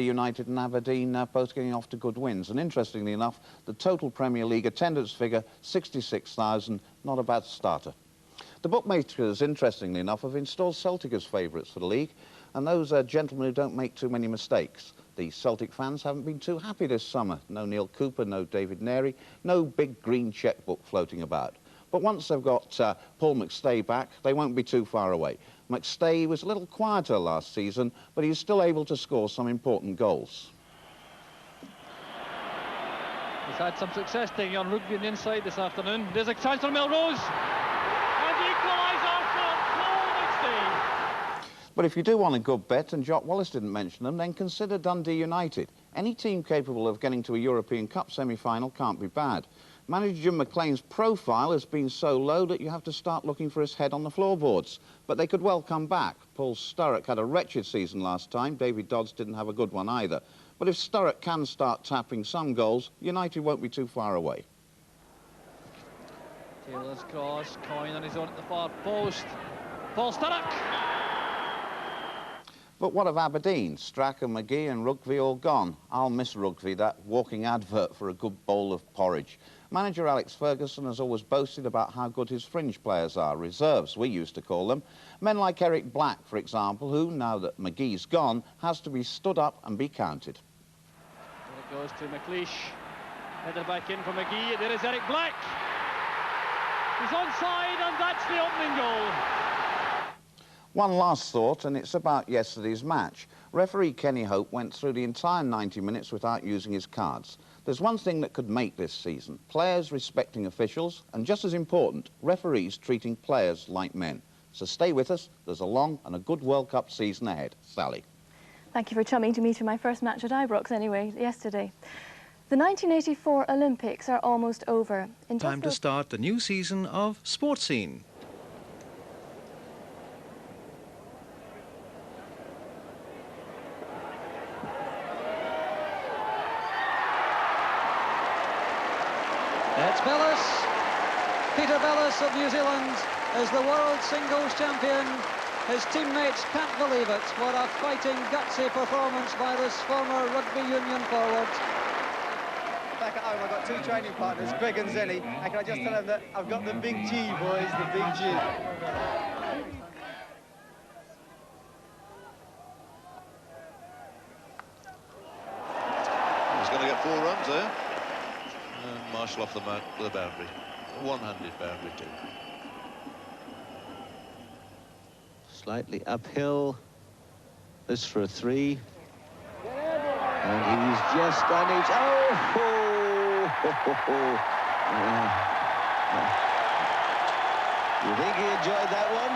United and Aberdeen both getting off to good wins. And interestingly enough, the total Premier League attendance figure, 66,000, not a bad starter. The bookmakers, interestingly enough, have installed Celtic as favourites for the league, and those are gentlemen who don't make too many mistakes. The Celtic fans haven't been too happy this summer. No Neil Cooper, no David Neri, no big green chequebook floating about. But once they've got Paul McStay back, they won't be too far away. McStay was a little quieter last season, but he's still able to score some important goals. He's had some success taking on Rugby on the inside this afternoon. There's a chance for Melrose. And the equaliser for Paul McStay. But if you do want a good bet, and Jock Wallace didn't mention them, then consider Dundee United. Any team capable of getting to a European Cup semi-final can't be bad. Manager Jim McLean's profile has been so low that you have to start looking for his head on the floorboards. But they could well come back. Paul Sturrock had a wretched season last time. David Dodds didn't have a good one either. But if Sturrock can start tapping some goals, United won't be too far away. Taylor's cross, Coyne on his own at the far post. Paul Sturrock! But what of Aberdeen? Strachan, McGee and Rugby all gone. I'll miss Rugby, that walking advert for a good bowl of porridge. Manager Alex Ferguson has always boasted about how good his fringe players are, reserves we used to call them. Men like Eric Black, for example, who, now that McGee's gone, has to be stood up and be counted. There it goes to McLeish. Headed back in for McGee. There is Eric Black. He's onside, and that's the opening goal. One last thought, and it's about yesterday's match. Referee Kenny Hope went through the entire 90 minutes without using his cards. There's one thing that could make this season: players respecting officials, and just as important, referees treating players like men. So stay with us. There's a long and a good World Cup season ahead. Sally. Thank you for chumming to me to my first match at Ibrox anyway, yesterday. The 1984 Olympics are almost over. Time to start the new season of Sports Scene. It's Bellis. Peter Bellis of New Zealand is the world singles champion. His teammates can't believe it. What a fighting, gutsy performance by this former rugby union forward. Back at home, I've got two training partners, Greg and Zenny, and can I just tell them that I've got the big G, boys, the big G. He's going to get 4 runs there. And Marshall off the mark with a boundary. A one-handed boundary too. Slightly uphill. This for a 3. And he's just done it. You think he enjoyed that one?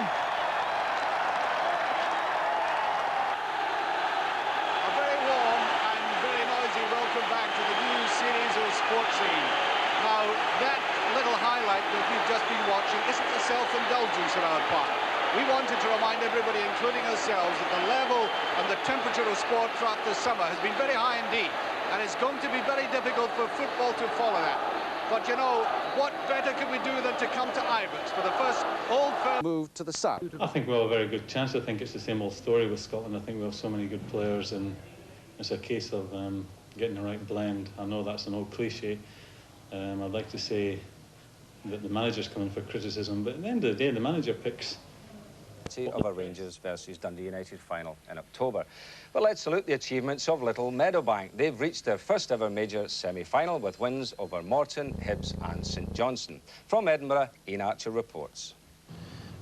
A very warm and very noisy welcome back to the new series of Sports Scene. Now, that little highlight that you've just been watching isn't a self-indulgence on our part. We wanted to remind everybody, including ourselves, that the level and the temperature of sport throughout the summer has been very high indeed, and it's going to be very difficult for football to follow that. But you know, what better could we do than to come to Ibrox for the first Old Firm move to the south? I think we'll have a very good chance. I think it's the same old story with Scotland. I think we have so many good players, and it's a case of getting the right blend. I know that's an old cliche. I'd like to say that the manager's coming for criticism, but at the end of the day, the manager picks of a Rangers versus Dundee United final in October. But let's salute the achievements of Little Meadowbank. They've reached their first ever major semi-final with wins over Morton, Hibs and St Johnstone. From Edinburgh, Ian Archer reports.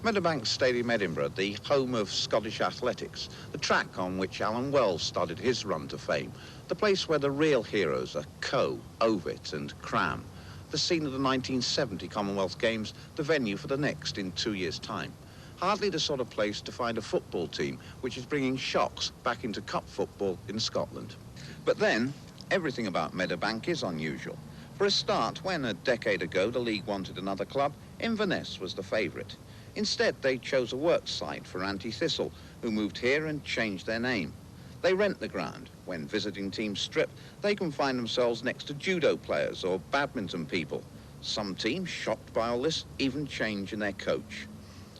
Meadowbank Stadium, Edinburgh, the home of Scottish athletics, the track on which Alan Wells started his run to fame, the place where the real heroes are Coe, Ovett and Cram, the scene of the 1970 Commonwealth Games, the venue for the next in 2 years' time. Hardly the sort of place to find a football team which is bringing shocks back into cup football in Scotland. But then, everything about Meadowbank is unusual. For a start, when a decade ago the league wanted another club, Inverness was the favourite. Instead, they chose a work site for Thistle, who moved here and changed their name. They rent the ground. When visiting teams strip, they can find themselves next to judo players or badminton people. Some teams, shocked by all this, even change in their coach.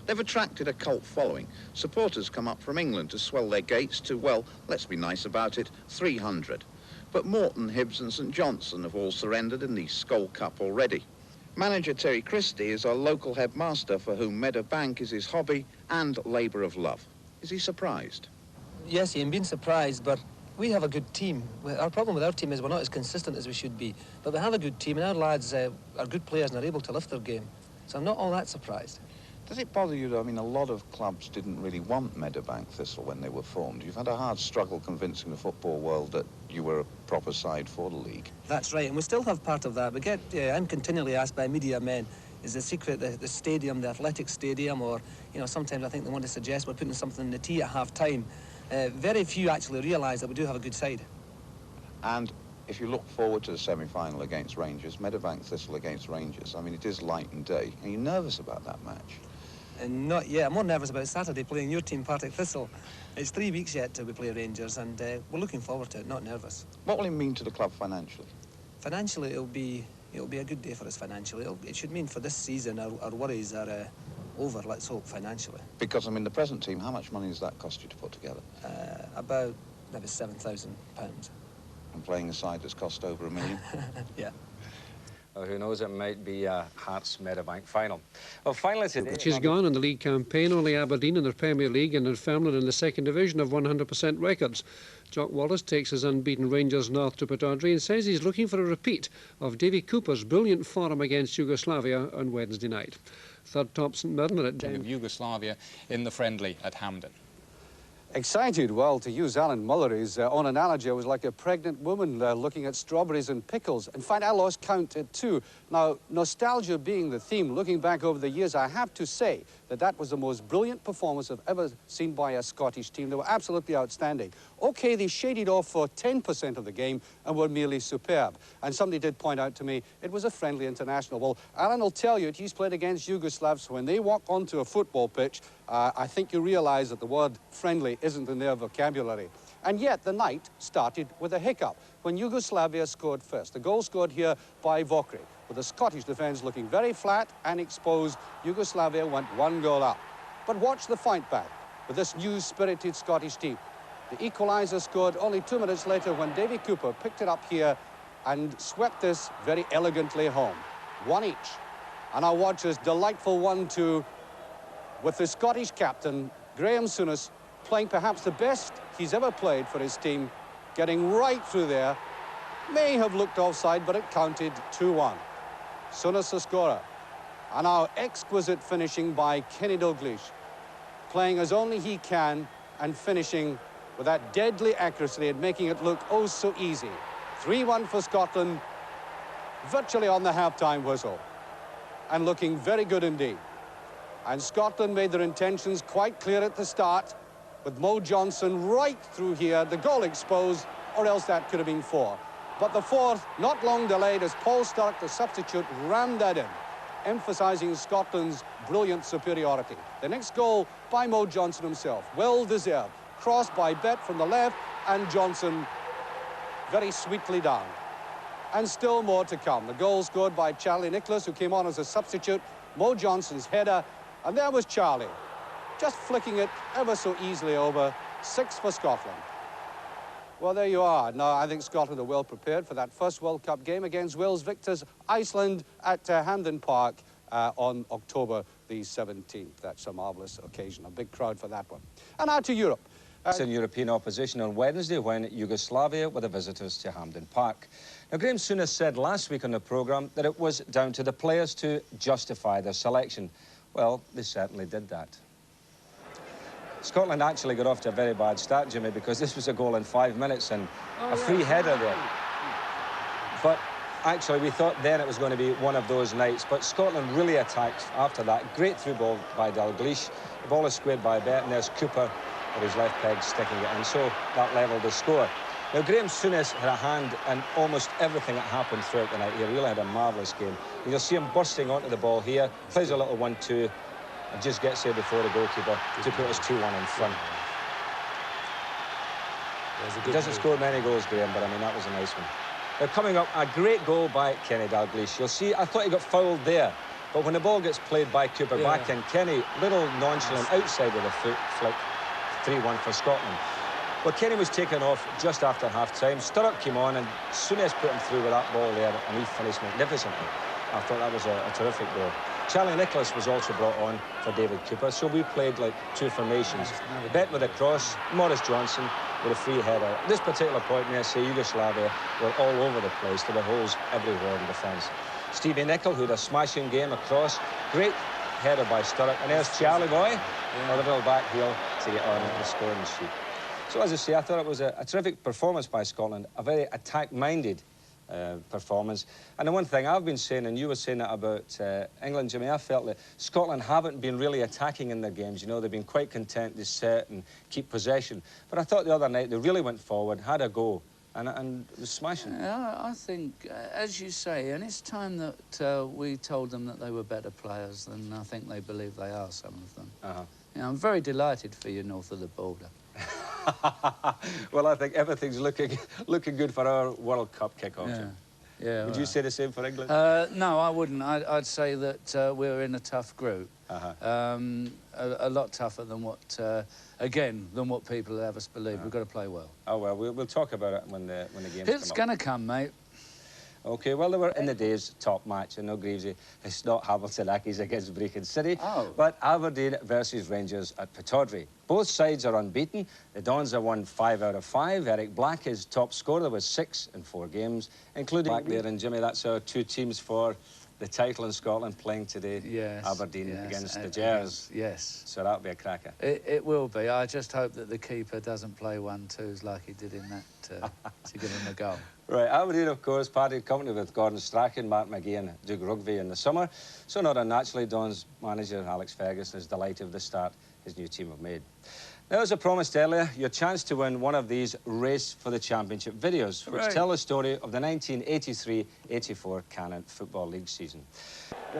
They've attracted a cult following. Supporters come up from England to swell their gates to, well, let's be nice about it, 300. But Morton, Hibbs and St Johnstone have all surrendered in the Skoll Cup already. Manager Terry Christie is our local headmaster for whom Meadowbank is his hobby and labour of love. Is he surprised? Yes, Ian, been surprised, but we have a good team. Our problem with our team is we're not as consistent as we should be. But we have a good team, and our lads are good players and are able to lift their game. So I'm not all that surprised. Does it bother you, though? I mean, a lot of clubs didn't really want Meadowbank Thistle when they were formed. You've had a hard struggle convincing the football world that you were a proper side for the league. That's right, and we still have part of that. I'm continually asked by media men, is the secret the stadium, the athletic stadium, or, you know, sometimes I think they want to suggest we're putting something in the tea at half-time. Very few actually realise that we do have a good side. And if you look forward to the semi-final against Rangers, Meadowbank Thistle against Rangers, I mean, it is light and day. Are you nervous about that match? Not yet. I'm more nervous about Saturday playing your team, Partick Thistle. It's 3 weeks yet till we play Rangers, and we're looking forward to it, not nervous. What will it mean to the club financially? Financially, it'll be a good day for us financially. It should mean for this season our worries are over, let's hope, financially. Because, I mean, the present team, how much money does that cost you to put together? About maybe £7,000. And playing a side that's cost over £1 million? Yeah. Well, who knows, it might be a Hearts Meadowbank final. Well, finally today... She's gone in the league campaign. Only Aberdeen in the Premier League and Dunfermline in the second division have 100% records. Jock Wallace takes his unbeaten Rangers north to Pittodrie and says he's looking for a repeat of Davy Cooper's brilliant form against Yugoslavia on Wednesday night. Third top St Mirren at of Yugoslavia in the friendly at Hampden. Excited? Well, to use Alan Mullery's own analogy, I was like a pregnant woman looking at strawberries and pickles. In fact, I lost count at 2. Now, nostalgia being the theme, looking back over the years, I have to say that was the most brilliant performance I've ever seen by a Scottish team. They were absolutely outstanding. OK, they shaded off for 10% of the game and were merely superb. And somebody did point out to me it was a friendly international. Well, Alan will tell you he's played against Yugoslavs. When they walk onto a football pitch, I think you realise that the word friendly isn't in their vocabulary. And yet the night started with a hiccup when Yugoslavia scored first. The goal scored here by Vokri. With the Scottish defence looking very flat and exposed, Yugoslavia went 1 goal up. But watch the fight back with this new spirited Scottish team. The equaliser scored only 2 minutes later when Davy Cooper picked it up here and swept this very elegantly home. 1 each. And now watch this delightful 1-2 with the Scottish captain, Graham Souness, playing perhaps the best he's ever played for his team, getting right through there. May have looked offside, but it counted 2-1. Souness the scorer. And now exquisite finishing by Kenny Dalglish, playing as only he can and finishing with that deadly accuracy and making it look oh so easy. 3-1 for Scotland, virtually on the half-time whistle, and looking very good indeed. And Scotland made their intentions quite clear at the start, with Mo Johnson right through here, the goal exposed, or else that could have been 4. But the fourth, not long delayed, as Paul Sturrock, the substitute, rammed that in, emphasising Scotland's brilliant superiority. The next goal by Mo Johnson himself, well-deserved. Crossed by Bet from the left, and Johnson very sweetly down. And still more to come. The goal scored by Charlie Nicholas, who came on as a substitute, Mo Johnson's header, and there was Charlie, just flicking it ever so easily over. 6 for Scotland. Well, there you are. Now, I think Scotland are well prepared for that first World Cup game against Wales victors Iceland at Hampden Park on October the 17th. That's a marvellous occasion, a big crowd for that one. And now to Europe. It's in European opposition on Wednesday when Yugoslavia were the visitors to Hampden Park. Now, Graham Souness said last week on the programme that it was down to the players to justify their selection. Well, they certainly did that. Scotland actually got off to a very bad start, Jimmy, because this was a goal in 5 minutes and a free header there. But actually, we thought then it was going to be one of those nights. But Scotland really attacked after that. Great through ball by Dalglish. The ball is squared by Bet, and there's Cooper with his left peg sticking it in. So that levelled the score. Now, Graham Souness had a hand in almost everything that happened throughout the night. He really had a marvellous game. You'll see him bursting onto the ball here, plays a little 1-2, and just gets there before the goalkeeper to put us 2-1 in front. He doesn't score many goals, Graham, but I mean, that was a nice one. Now, coming up, a great goal by Kenny Dalglish. You'll see, I thought he got fouled there. But when the ball gets played by Cooper back in, Kenny, little nonchalant outside of the foot flick, 3-1 for Scotland. Well, Kenny was taken off just after half-time. Sturrock came on, and Souness put him through with that ball there, and he finished magnificently. I thought that was a terrific goal. Charlie Nicholas was also brought on for David Cooper, so we played like two formations. Bet with a cross, Morris Johnson with a free header. At this particular point, may I say, Yugoslavia were all over the place. There were holes everywhere in defence. Stevie Nicol, who had a smashing game across. Great header by Sturrock. And there's Charlie Boy, on the little back heel to get on the scoring sheet. So, as I say, I thought it was a terrific performance by Scotland, a very attack-minded performance. And the one thing I've been saying, and you were saying that about England, Jimmy, I felt that Scotland haven't been really attacking in their games. You know, they've been quite content to set and keep possession. But I thought the other night they really went forward, had a go, and it was smashing. Yeah, I think, as you say, and it's time that we told them that they were better players than I think they believe they are, some of them. You know, I'm very delighted for you north of the border. Well, I think everything's looking good for our World Cup kick-off. Yeah. Would you say the same for England? No, I wouldn't. I'd say that we're in a tough group. A lot tougher than what, again, than what people have us believe. We've got to play well. Oh, well, we'll talk about it when the game's It's going to come, mate. OK, well, they were in the day's top match, and no, Greavsie, it's not Hamilton Accies against Brecon City, but Aberdeen versus Rangers at Pittodrie. Both sides are unbeaten. The Dons have won 5 out of 5. Eric Black is top scorer with 6 in 4 games, including back there. And Jimmy, that's our 2 teams for the title in Scotland playing today. Yes. Aberdeen against the Jers. Yes. So that'll be a cracker. It will be. I just hope that the keeper doesn't play 1-2s like he did in that to give him a goal. Right, Aberdeen, of course, parted company with Gordon Strachan, Mark McGee and Doug Rugby in the summer. So not unnaturally, Don's manager, Alex Ferguson, is delighted with the start his new team have made. Now, as I promised earlier, your chance to win one of these Race for the Championship videos, which tell the story of the 1983-84 Canon Football League season.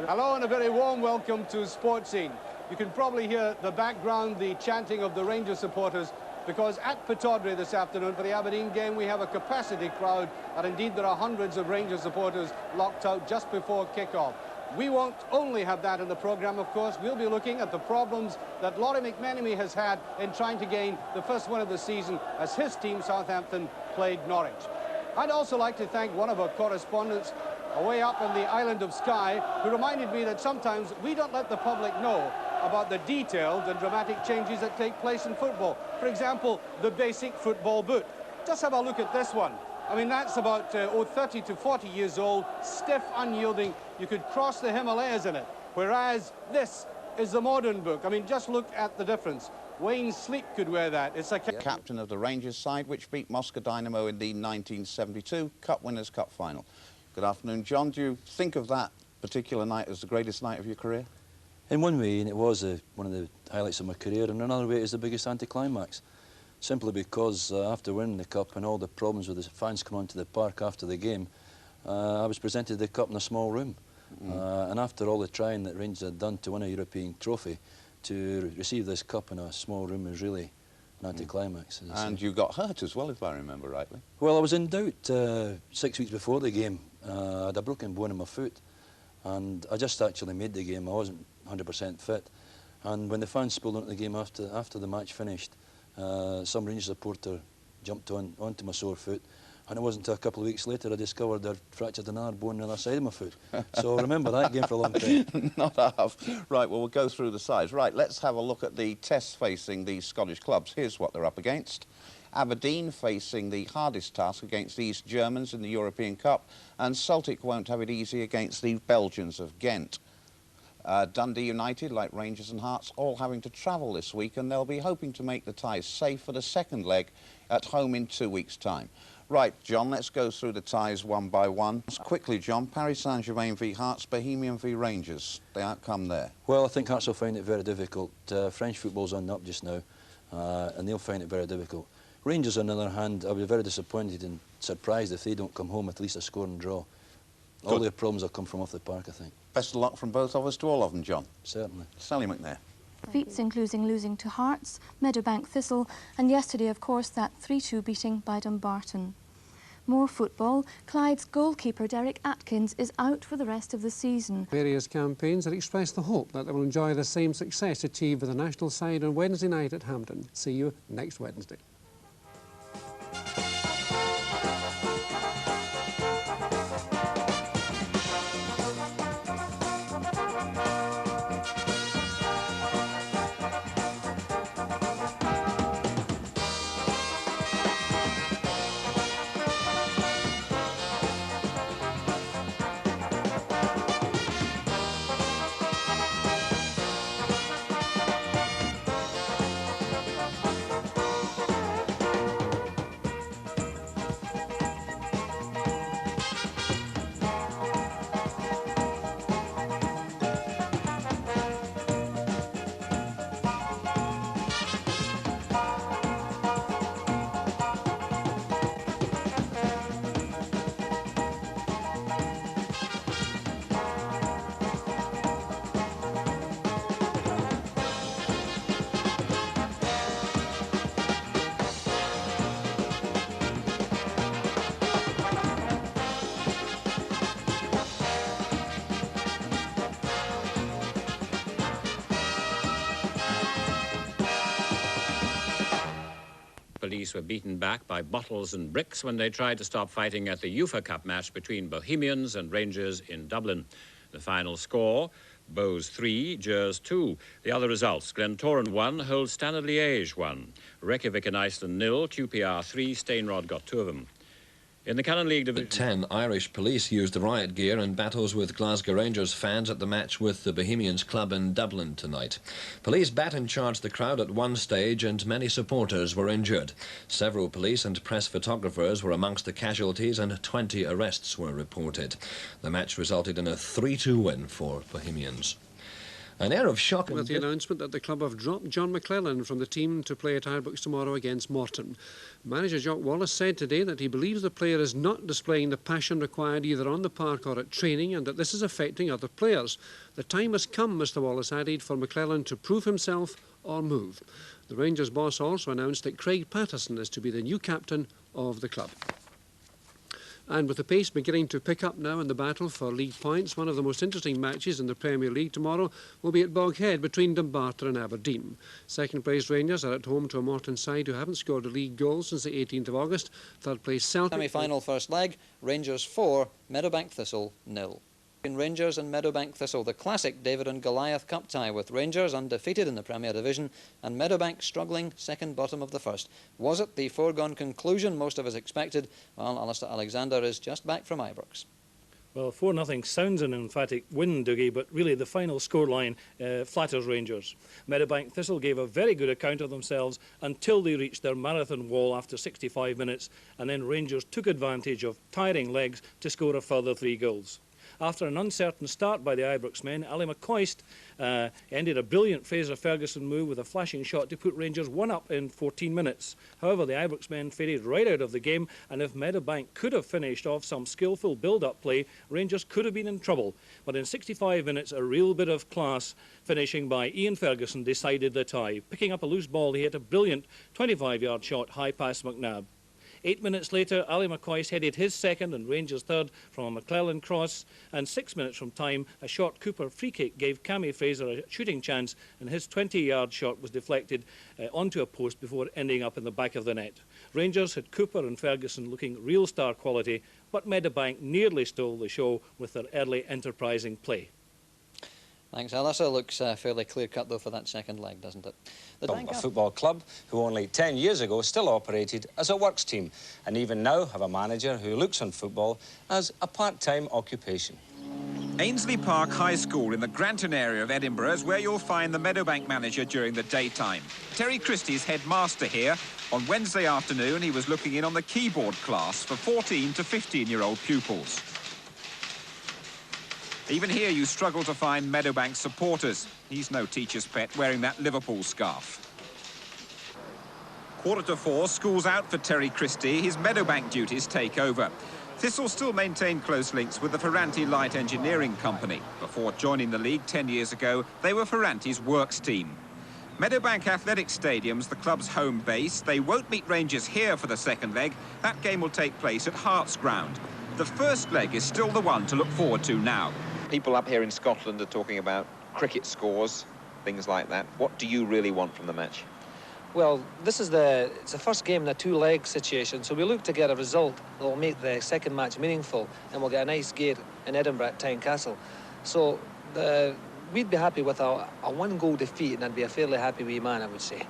Hello and a very warm welcome to Sports Scene. You can probably hear the background, the chanting of the Rangers supporters, because at Pittodrie this afternoon for the Aberdeen game we have a capacity crowd, and indeed there are hundreds of Rangers supporters locked out just before kick-off. We won't only have that in the programme, of course. We'll be looking at the problems that Laurie McMenemy has had in trying to gain the first win of the season as his team, Southampton, played Norwich. I'd also like to thank one of our correspondents away up in the island of Skye, who reminded me that sometimes we don't let the public know about the detailed and dramatic changes that take place in football. For example, the basic football boot. Just have a look at this one. I mean, that's about 30 to 40 years old, stiff, unyielding. You could cross the Himalayas in it. Whereas this is the modern book. I mean, just look at the difference. Wayne Sleep could wear that. It's a captain of the Rangers side, which beat Moscow Dynamo in the 1972 Cup Winners' Cup final. Good afternoon, John. Do you think of that particular night as the greatest night of your career? In one way, and it was one of the highlights of my career, and another way, it is the biggest anticlimax. Simply because after winning the Cup and all the problems with the fans coming onto the park after the game, I was presented the Cup in a small room. And after all the trying that Rangers had done to win a European trophy, to receive this Cup in a small room was really an anticlimax. And you got hurt as well, if I remember rightly. Well, I was in doubt 6 weeks before the game. I had a broken bone in my foot, and I just actually made the game. I wasn't 100% fit. And when the fans pulled onto the game after the match finished, some Rangers supporter jumped onto my sore foot, and it wasn't until a couple of weeks later I discovered I'd fractured another bone on the other side of my foot. So I remember that game for a long time. Not half. Right, well, we'll go through the sides. Right, let's have a look at the tests facing the Scottish clubs. Here's what they're up against. Aberdeen facing the hardest task against the East Germans in the European Cup, and Celtic won't have it easy against the Belgians of Ghent. Dundee United, like Rangers and Hearts, all having to travel this week, and they'll be hoping to make the ties safe for the second leg at home in 2 weeks' time. Right, John, let's go through the ties one by one. Quickly, John, Paris Saint-Germain v Hearts, Bohemian v Rangers. The outcome there? Well, I think Hearts will find it very difficult. French football's on the up just now, and they'll find it very difficult. Rangers, on the other hand, I'll be very disappointed and surprised if they don't come home with at least a score and draw. All their problems will come from off the park, I think. Best of luck from both of us to all of them, John. Certainly. Sally McNair. Defeats including losing to Hearts, Meadowbank Thistle, and yesterday, of course, that 3-2 beating by Dumbarton. More football. Clyde's goalkeeper Derek Atkins is out for the rest of the season. Various campaigns have expressed the hope that they will enjoy the same success achieved with the national side on Wednesday night at Hampden. See you next Wednesday. Police were beaten back by bottles and bricks when they tried to stop fighting at the UEFA Cup match between Bohemians and Rangers in Dublin. The final score, Bows 3, Gers 2. The other results, Glentoran 1, Hull Standard Liège 1. Reykjavik and Iceland 0, QPR 3, Stainrod got 2 of them. In the Canon League Division... 10 Irish police used riot gear in battles with Glasgow Rangers fans at the match with the Bohemians club in Dublin tonight. Police battened charged the crowd at one stage and many supporters were injured. Several police and press photographers were amongst the casualties and 20 arrests were reported. The match resulted in a 3-2 win for Bohemians. An air of shock with the announcement that the club have dropped John McClellan from the team to play at Ibrox tomorrow against Morton. Manager Jock Wallace said today that he believes the player is not displaying the passion required either on the park or at training and that this is affecting other players. The time has come, Mr Wallace added, for McClellan to prove himself or move. The Rangers boss also announced that Craig Patterson is to be the new captain of the club. And with the pace beginning to pick up now in the battle for league points, one of the most interesting matches in the Premier League tomorrow will be at Boghead between Dumbarton and Aberdeen. Second-place Rangers are at home to a Morton side who haven't scored a league goal since the 18th of August. Third-place Celtic... Semi-final first leg, Rangers 4, Meadowbank Thistle 0. In Rangers and Meadowbank Thistle, the classic David and Goliath Cup tie with Rangers undefeated in the Premier Division and Meadowbank struggling second bottom of the first. Was it the foregone conclusion most of us expected? Well, Alistair Alexander is just back from Ibrox. Well, 4-0 sounds an emphatic win, Dougie, but really the final scoreline flatters Rangers. Meadowbank Thistle gave a very good account of themselves until they reached their marathon wall after 65 minutes, and then Rangers took advantage of tiring legs to score a further 3 goals. After an uncertain start by the Ibrox men, Ali McCoist ended a brilliant Fraser Ferguson move with a flashing shot to put Rangers 1-up in 14 minutes. However, the Ibrox men faded right out of the game, and if Meadowbank could have finished off some skillful build-up play, Rangers could have been in trouble. But in 65 minutes, a real bit of class finishing by Ian Ferguson decided the tie. Picking up a loose ball, he hit a brilliant 25-yard shot high past McNabb. 8 minutes later, Ali McCoist headed his second and Rangers third from a McClellan cross, and 6 minutes from time, a short Cooper free kick gave Cammy Fraser a shooting chance, and his 20-yard shot was deflected onto a post before ending up in the back of the net. Rangers had Cooper and Ferguson looking real star quality, but Meadowbank nearly stole the show with their early enterprising play. Thanks, Alistair. Looks fairly clear-cut, though, for that second leg, doesn't it? A football club who only 10 years ago still operated as a works team and even now have a manager who looks on football as a part-time occupation. Ainsley Park High School in the Granton area of Edinburgh is where you'll find the Meadowbank manager during the daytime. Terry Christie's headmaster here. On Wednesday afternoon, he was looking in on the keyboard class for 14 to 15-year-old pupils. Even here, you struggle to find Meadowbank supporters. He's no teacher's pet, wearing that Liverpool scarf. 3:45, school's out for Terry Christie. His Meadowbank duties take over. Thistle still maintain close links with the Ferranti Light Engineering Company. Before joining the league 10 years ago, they were Ferranti's works team. Meadowbank Athletics Stadium's the club's home base. They won't meet Rangers here for the second leg. That game will take place at Hearts Ground. The first leg is still the one to look forward to now. People up here in Scotland are talking about cricket scores, things like that. What do you really want from the match? Well, it's the first game in a two-leg situation, so we look to get a result that will make the second match meaningful, and we'll get a nice gate in Edinburgh at Tynecastle. So we'd be happy with a one-goal defeat, and I'd be a fairly happy wee man, I would say.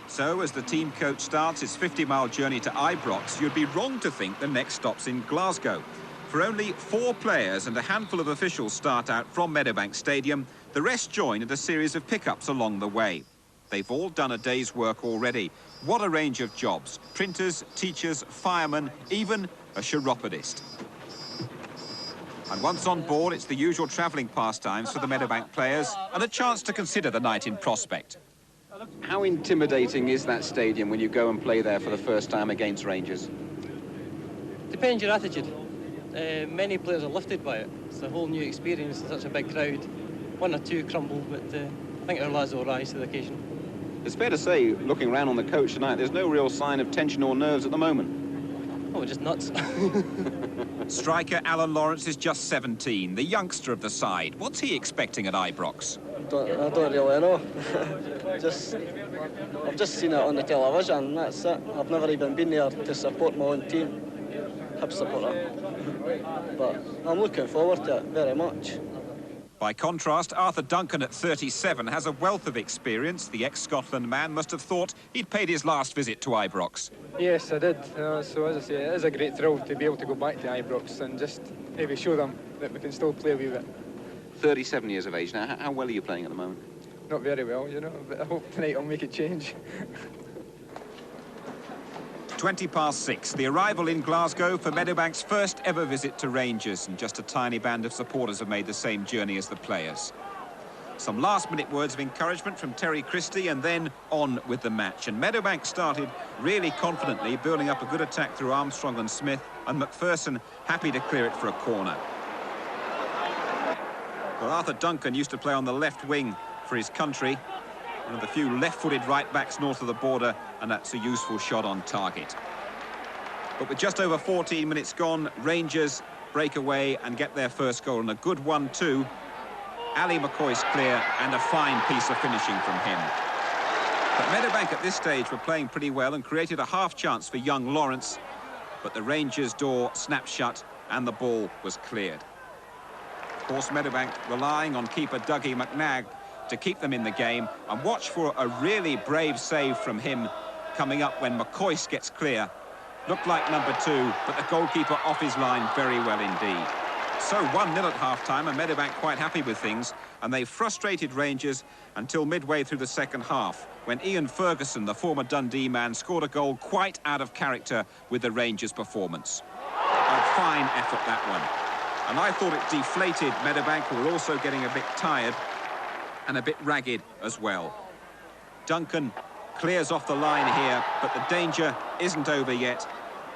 So, as the team coach starts his 50-mile journey to Ibrox, you'd be wrong to think the next stop's in Glasgow. For only 4 players and a handful of officials start out from Meadowbank Stadium, the rest join at a series of pickups along the way. They've all done a day's work already. What a range of jobs. Printers, teachers, firemen, even a chiropodist. And once on board, it's the usual travelling pastimes for the Meadowbank players and a chance to consider the night in prospect. How intimidating is that stadium when you go and play there for the first time against Rangers? Depends your attitude. Many players are lifted by it. It's a whole new experience in such a big crowd. 1 or 2 crumble, but I think our lads will rise to the occasion. It's fair to say, looking around on the coach tonight, there's no real sign of tension or nerves at the moment. Oh, we're just nuts. Striker Alan Lawrence is just 17, the youngster of the side. What's he expecting at Ibrox? I don't really know. I've just seen it on the television, that's it. I've never even been there to support my own team. Hib supporter. But I'm looking forward to it very much. By contrast, Arthur Duncan at 37 has a wealth of experience. The ex-Scotland man must have thought he'd paid his last visit to Ibrox. Yes, I did. So as I say, it is a great thrill to be able to go back to Ibrox and just maybe show them that we can still play a wee bit. 37 years of age now. How well are you playing at the moment? Not very well, you know, but I hope tonight I'll make it change. 6:20, the arrival in Glasgow for Meadowbank's first ever visit to Rangers, and just a tiny band of supporters have made the same journey as the players. Some last-minute words of encouragement from Terry Christie, and then on with the match. And Meadowbank started really confidently, building up a good attack through Armstrong and Smith, and McPherson happy to clear it for a corner. Well, Arthur Duncan used to play on the left wing for his country, one of the few left-footed right-backs north of the border, and that's a useful shot on target. But with just over 14 minutes gone, Rangers break away and get their first goal, and a good 1-2. Ali McCoy's clear, and a fine piece of finishing from him. But Meadowbank at this stage were playing pretty well and created a half chance for young Lawrence, but the Rangers' door snapped shut and the ball was cleared. Of course, Meadowbank relying on keeper Dougie McNagg to keep them in the game, and watch for a really brave save from him coming up when McCoy gets clear. Looked like number 2, but the goalkeeper off his line very well indeed. So 1-0 at half-time, and Meadowbank quite happy with things, and they frustrated Rangers until midway through the second half, when Ian Ferguson, the former Dundee man, scored a goal quite out of character with the Rangers' performance. A fine effort, that one. And I thought it deflated Meadowbank, who were also getting a bit tired and a bit ragged as well. Duncan clears off the line here, but the danger isn't over yet.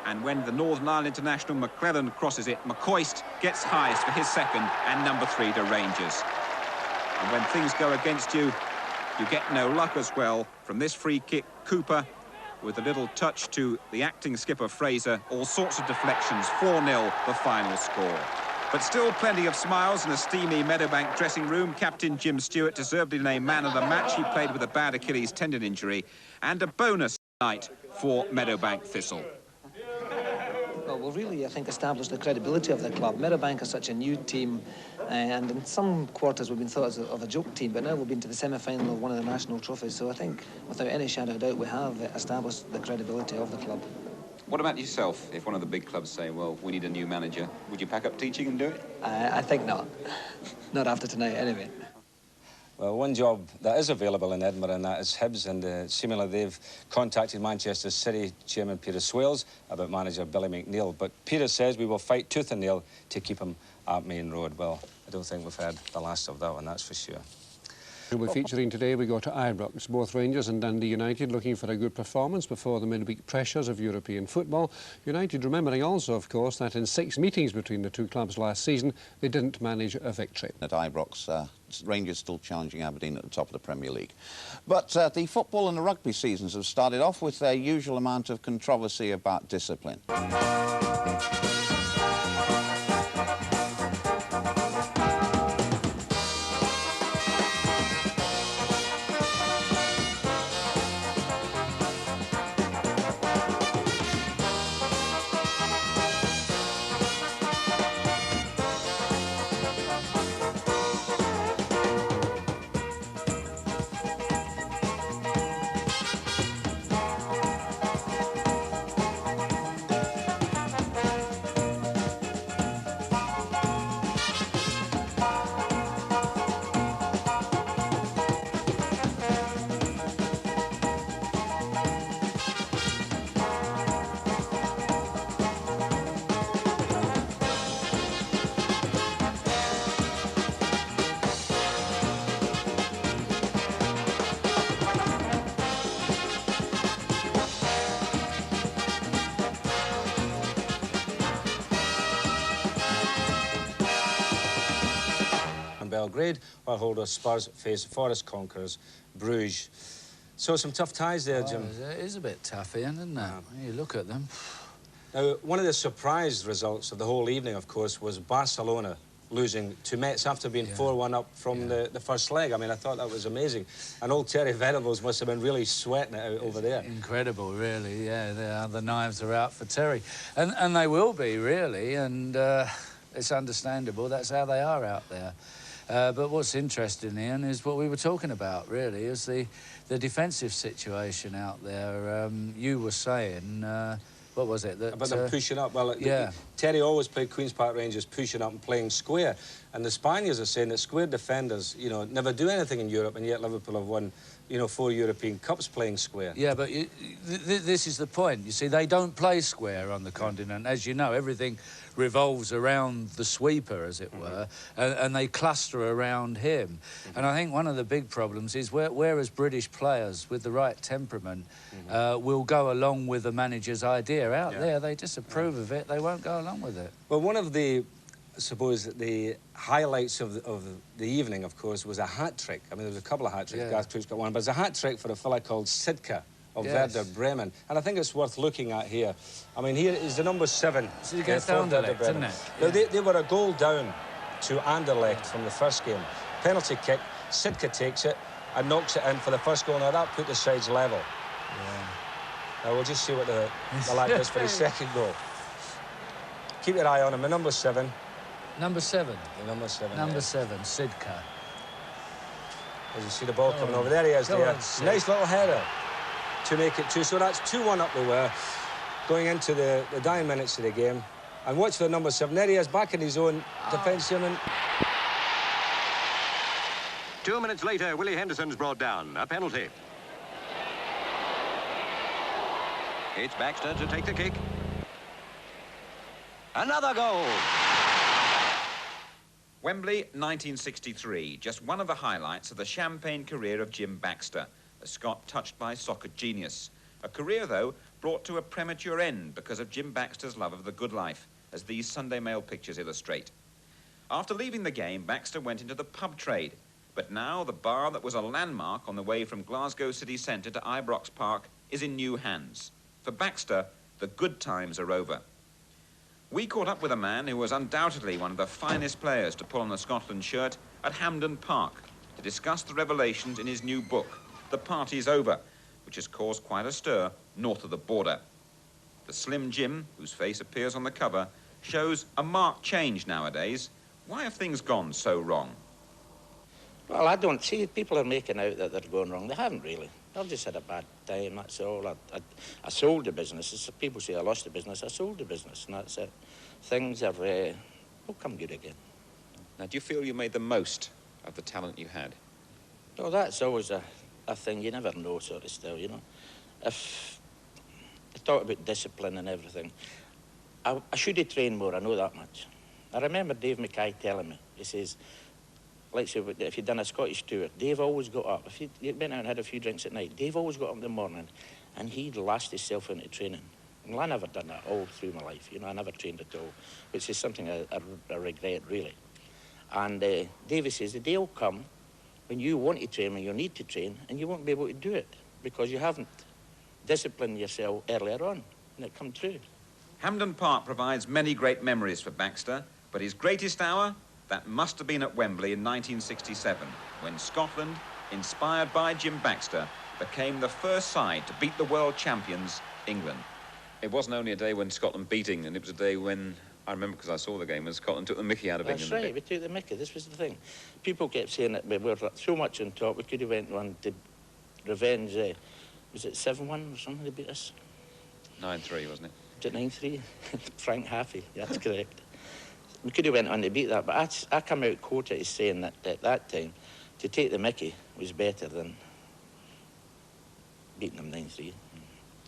And when the Northern Ireland international McClellan crosses it, McCoist gets highest for his second, and number 3 to Rangers. And when things go against you, you get no luck as well. From this free kick, Cooper, with a little touch to the acting skipper Fraser, all sorts of deflections, 4-0 the final score. But still plenty of smiles in a steamy Meadowbank dressing room. Captain Jim Stewart deservedly named man of the match. He played with a bad Achilles tendon injury. And a bonus night for Meadowbank Thistle. Well, we'll really, I think, establish the credibility of the club. Meadowbank is such a new team, and in some quarters we've been thought of a joke team, but now we've been to the semi-final of one of the national trophies, so I think, without any shadow of doubt, we have established the credibility of the club. What about yourself? If one of the big clubs say, well, we need a new manager, would you pack up teaching and do it? I think not. Not after tonight, anyway. Well, one job that is available in Edinburgh, and that is Hibs, and seemingly they've contacted Manchester City chairman Peter Swales about manager Billy McNeil. But Peter says we will fight tooth and nail to keep him at Main Road. Well, I don't think we've heard the last of that one, that's for sure. We're featuring today, we go to Ibrox. Both Rangers and Dundee United looking for a good performance before the midweek pressures of European football. United remembering also, of course, that in 6 meetings between the two clubs last season, they didn't manage a victory. At Ibrox, Rangers still challenging Aberdeen at the top of the Premier League. But the football and the rugby seasons have started off with their usual amount of controversy about discipline. Belgrade, while holders Spurs face Forest conquerors Bruges. So some tough ties there, Jim. It is a bit tough, Ian, isn't it? You look at them. Now, one of the surprise results of the whole evening, of course, was Barcelona losing to Metz after being 4-1 up from the first leg. I mean, I thought that was amazing. And old Terry Venables must have been really sweating it out over there. Incredible, really, yeah. The knives are out for Terry. And they will be, really, and it's understandable. That's how they are out there. But what's interesting, Ian, is what we were talking about, really, is the defensive situation out there. You were saying, what was it? That, about them pushing up. Well, Terry always played Queen's Park Rangers pushing up and playing square. And the Spaniards are saying that square defenders, you know, never do anything in Europe, and yet Liverpool have won, you know, 4 European Cups playing square. Yeah, but this is the point. You see, they don't play square on the continent. As you know, everything revolves around the sweeper, as it were, and they cluster around him. And I think one of the big problems is whereas British players with the right temperament will go along with the manager's idea, out there they disapprove of it, they won't go along with it. Well, one of the, I suppose, the highlights of the evening, of course, was a hat-trick. I mean, there was a couple of hat-tricks, Garth got one, but it's a hat-trick for a fella called Sidka of Werder Bremen. And I think it's worth looking at here. I mean, here is the number 7. So you get down to that, isn't it? Now, they were a goal down to Anderlecht from the first game. Penalty kick, Sidka takes it and knocks it in for the first goal. Now, that put the sides level. Now, we'll just see what the lad does for his second goal. Keep your eye on him, the number 7. Number 7? The number 7. Number 7, Sidka. As you see the ball coming over, there he is there. Nice little header to make it 2. So that's 2-1 up they were, going into the dying minutes of the game. And watch the number 7. There he is, back in his own defence. And 2 minutes later, Willie Henderson's brought down. A penalty. It's Baxter to take the kick. Another goal. Wembley, 1963. Just one of the highlights of the champagne career of Jim Baxter, a Scot touched by soccer genius. A career, though, brought to a premature end because of Jim Baxter's love of the good life, as these Sunday Mail pictures illustrate. After leaving the game, Baxter went into the pub trade. But now the bar that was a landmark on the way from Glasgow city centre to Ibrox Park is in new hands. For Baxter, the good times are over. We caught up with a man who was undoubtedly one of the finest players to pull on the Scotland shirt at Hampden Park to discuss the revelations in his new book, The Party's Over, which has caused quite a stir north of the border. The Slim Jim, whose face appears on the cover, shows a marked change nowadays. Why have things gone so wrong? Well, I don't see. People are making out that they're going wrong. They haven't really. I've just had a bad time, that's all. I sold the business. People say I lost the business. I sold the business, and that's it. Things have will come good again. Now, do you feel you made the most of the talent you had? Well, that's always a thing. You never know, sort of still, you know. If I talk about discipline and everything, I should have trained more, I know that much. I remember Dave Mackay telling me, he says, like say, if you'd done a Scottish tour, Dave always got up. If you went out and had a few drinks at night, Dave always got up in the morning and he'd last himself into training. Well, I never done that all through my life, you know, I never trained at all, which is something I regret, really. And Davy says, the day will come when you want to train, when you need to train, and you won't be able to do it because you haven't disciplined yourself earlier on, and it come true. Hampden Park provides many great memories for Baxter, but his greatest hour, that must have been at Wembley in 1967, when Scotland, inspired by Jim Baxter, became the first side to beat the world champions, England. It wasn't only a day when Scotland beat England, it was a day when, I remember because I saw the game, when Scotland took the mickey out of England. That's right, we took the mickey, this was the thing. People kept saying that we were so much on top, we could have went on to revenge, was it 7-1 or something they beat us? 9-3, wasn't it? Was it 9-3? Frank Haffey, that's correct. We could have went on to beat that, but I come out quoted as saying that at that time, to take the mickey was better than beating them 9-3.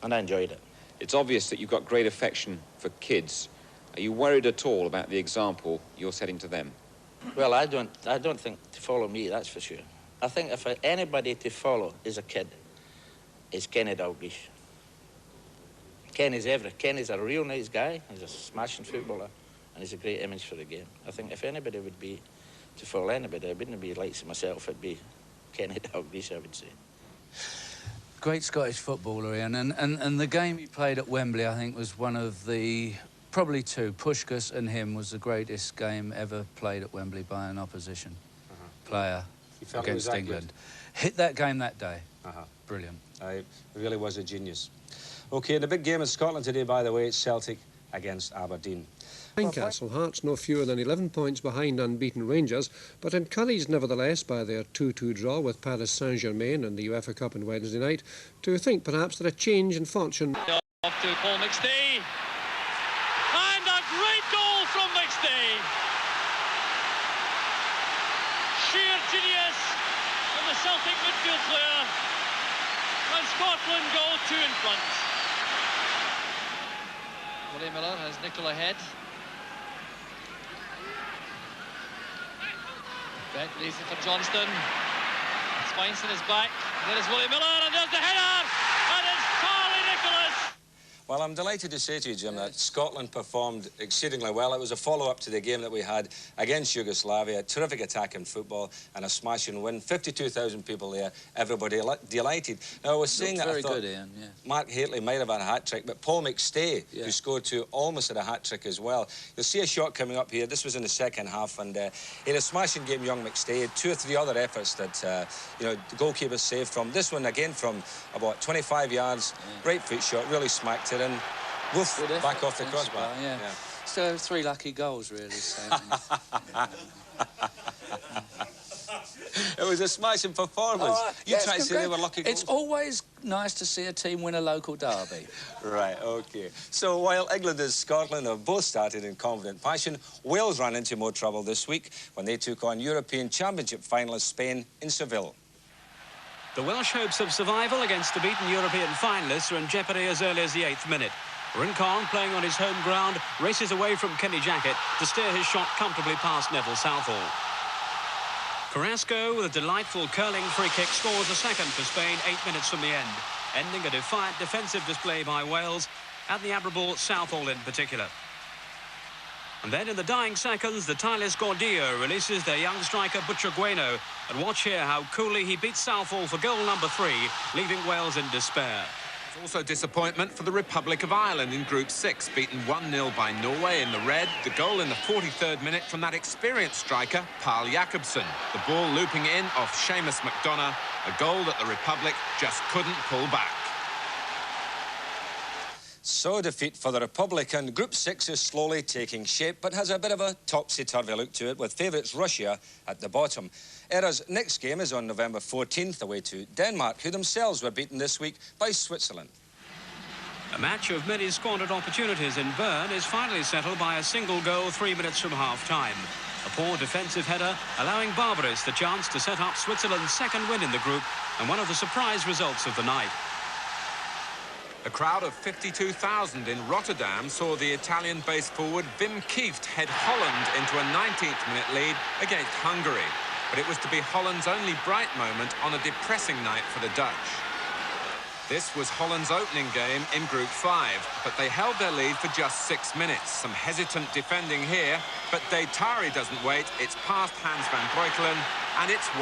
And I enjoyed it. It's obvious that you've got great affection for kids. Are you worried at all about the example you're setting to them? Well, I don't think to follow me, that's for sure. I think if anybody to follow is a kid, it's Kenny Dalglish. Kenny's a real nice guy, he's a smashing footballer, and he's a great image for the game. I think if anybody would be to follow anybody, it wouldn't be like myself, it'd be Kenny Dalglish, I would say. Great Scottish footballer, Ian, and the game he played at Wembley, I think, was one of the, probably two, Puskás and him, was the greatest game ever played at Wembley by an opposition player against England. Hit that game that day. Brilliant. It really was a genius. OK, the big game in Scotland today, by the way, it's Celtic against Aberdeen. Tynecastle Hearts no fewer than 11 points behind unbeaten Rangers, but encouraged nevertheless by their 2-2 draw with Paris Saint-Germain in the UEFA Cup on Wednesday night, to think perhaps that a change in fortune... Off to Paul McStay, and a great goal from McStay. Sheer genius from the Celtic midfield player, and Scotland go 2 in front. Willie Miller has Nicol ahead. Beck leaves it for Johnston. Swinson is back. There is Willie Miller, and there's the header! And it's Charlie Nicholas! Well, I'm delighted to say to you, Jim, that Scotland performed exceedingly well. It was a follow-up to the game that we had against Yugoslavia. A terrific attack in football and a smashing win. 52,000 people there, everybody delighted. Now, I was saying that I thought good, Ian, yeah. Mark Hateley might have had a hat-trick, but Paul McStay, who scored 2, almost had a hat-trick as well. You'll see a shot coming up here. This was in the second half, and he had a smashing game, young McStay. He had 2 or 3 other efforts that, you know, the goalkeeper saved from. This one, again, from about 25 yards. Right foot shot, really smacked it in. Woof, back off the crossbar. Yeah. So 3 lucky goals, really. So. It was a smashing performance. You tried to say they were lucky goals. It's always nice to see a team win a local derby. Right, OK. So while England and Scotland have both started in confident fashion, Wales ran into more trouble this week when they took on European Championship finalist Spain in Seville. The Welsh hopes of survival against the beaten European finalists are in jeopardy as early as the 8th minute. Rincon, playing on his home ground, races away from Kenny Jackett to steer his shot comfortably past Neville Southall. Carrasco, with a delightful curling free kick, scores a second for Spain 8 minutes from the end, ending a defiant defensive display by Wales, and the admirable Southall in particular. And then in the dying seconds, the tireless Gordillo releases their young striker Butcher Gueno, and watch here how coolly he beats Southall for goal number 3, leaving Wales in despair. Also disappointment for the Republic of Ireland in Group 6, beaten 1-0 by Norway in the red. The goal in the 43rd minute from that experienced striker, Paul Jacobson. The ball looping in off Seamus McDonough, a goal that the Republic just couldn't pull back. So defeat for the Republic, and Group 6 is slowly taking shape, but has a bit of a topsy-turvy look to it, with favourites Russia at the bottom. Era's next game is on November 14th, away to Denmark, who themselves were beaten this week by Switzerland. A match of many squandered opportunities in Bern is finally settled by a single goal 3 minutes from half-time. A poor defensive header allowing Barbaris the chance to set up Switzerland's second win in the group, and one of the surprise results of the night. A crowd of 52,000 in Rotterdam saw the Italian-based forward Wim Kieft head Holland into a 19th-minute lead against Hungary. but it was to be Holland's only bright moment on a depressing night for the Dutch. This was Holland's opening game in Group 5, but they held their lead for just 6 minutes. Some hesitant defending here, but De Tari doesn't wait. It's past Hans van Breukelen, and it's 1-1.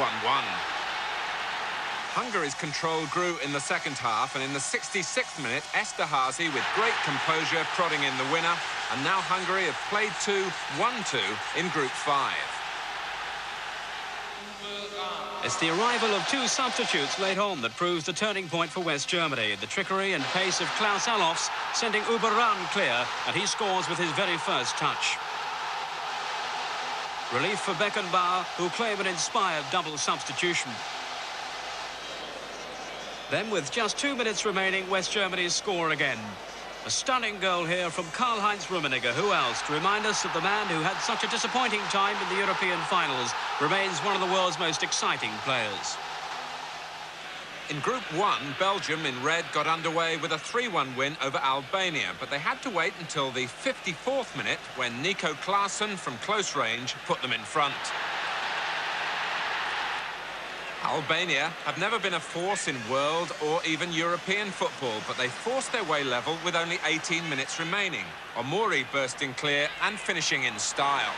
Hungary's control grew in the second half, and in the 66th minute, Esterhazy with great composure prodding in the winner, and now Hungary have played 1-2 in Group 5. It's the arrival of 2 substitutes late on that proves the turning point for West Germany. The trickery and pace of Klaus Allofs sending Uwe Rahn clear, and he scores with his very first touch. Relief for Beckenbauer, who claim an inspired double substitution. Then, with just 2 minutes remaining, West Germany's score again. A stunning goal here from Karl-Heinz Rummenigge. Who else to remind us that the man who had such a disappointing time in the European finals remains one of the world's most exciting players. In Group 1, Belgium in red got underway with a 3-1 win over Albania, but they had to wait until the 54th minute when Nico Klaassen from close range put them in front. Albania have never been a force in world or even European football, but they forced their way level with only 18 minutes remaining. Omori bursting clear and finishing in style.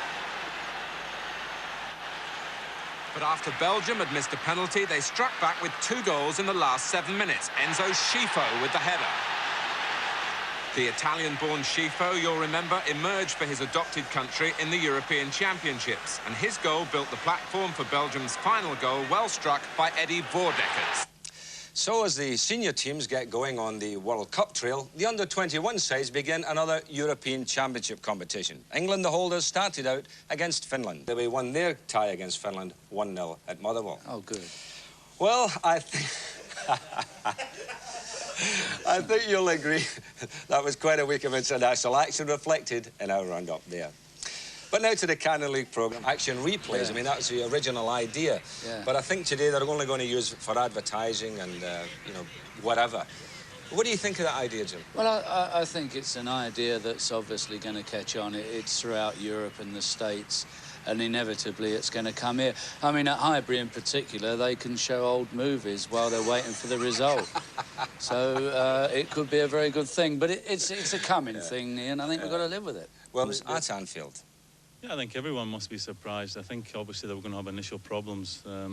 But after Belgium had missed a penalty, they struck back with 2 goals in the last 7 minutes. Enzo Scifo with the header. The Italian-born Scifo, you'll remember, emerged for his adopted country in the European Championships, and his goal built the platform for Belgium's final goal, well struck by Eddie Voordeckers. So as the senior teams get going on the World Cup trail, the under-21 sides begin another European Championship competition. England, the holders, started out against Finland. They won their tie against Finland 1-0 at Motherwell. Oh, good. Well, I think you'll agree that was quite a week of international action reflected in our roundup there. But now to the Canon League programme. Action replays, I mean, that was the original idea. Yeah. But I think today they're only going to use it for advertising and, you know, whatever. What do you think of that idea, Jim? Well, I think it's an idea that's obviously going to catch on. It's throughout Europe and the States, and inevitably it's going to come here. I mean, at Highbury in particular, they can show old movies while they're waiting for the result. So it could be a very good thing. But it's a coming thing, Ian. I think we've got to live with it. Well, at Anfield. Yeah, I think everyone must be surprised. I think, obviously, they were going to have initial problems. I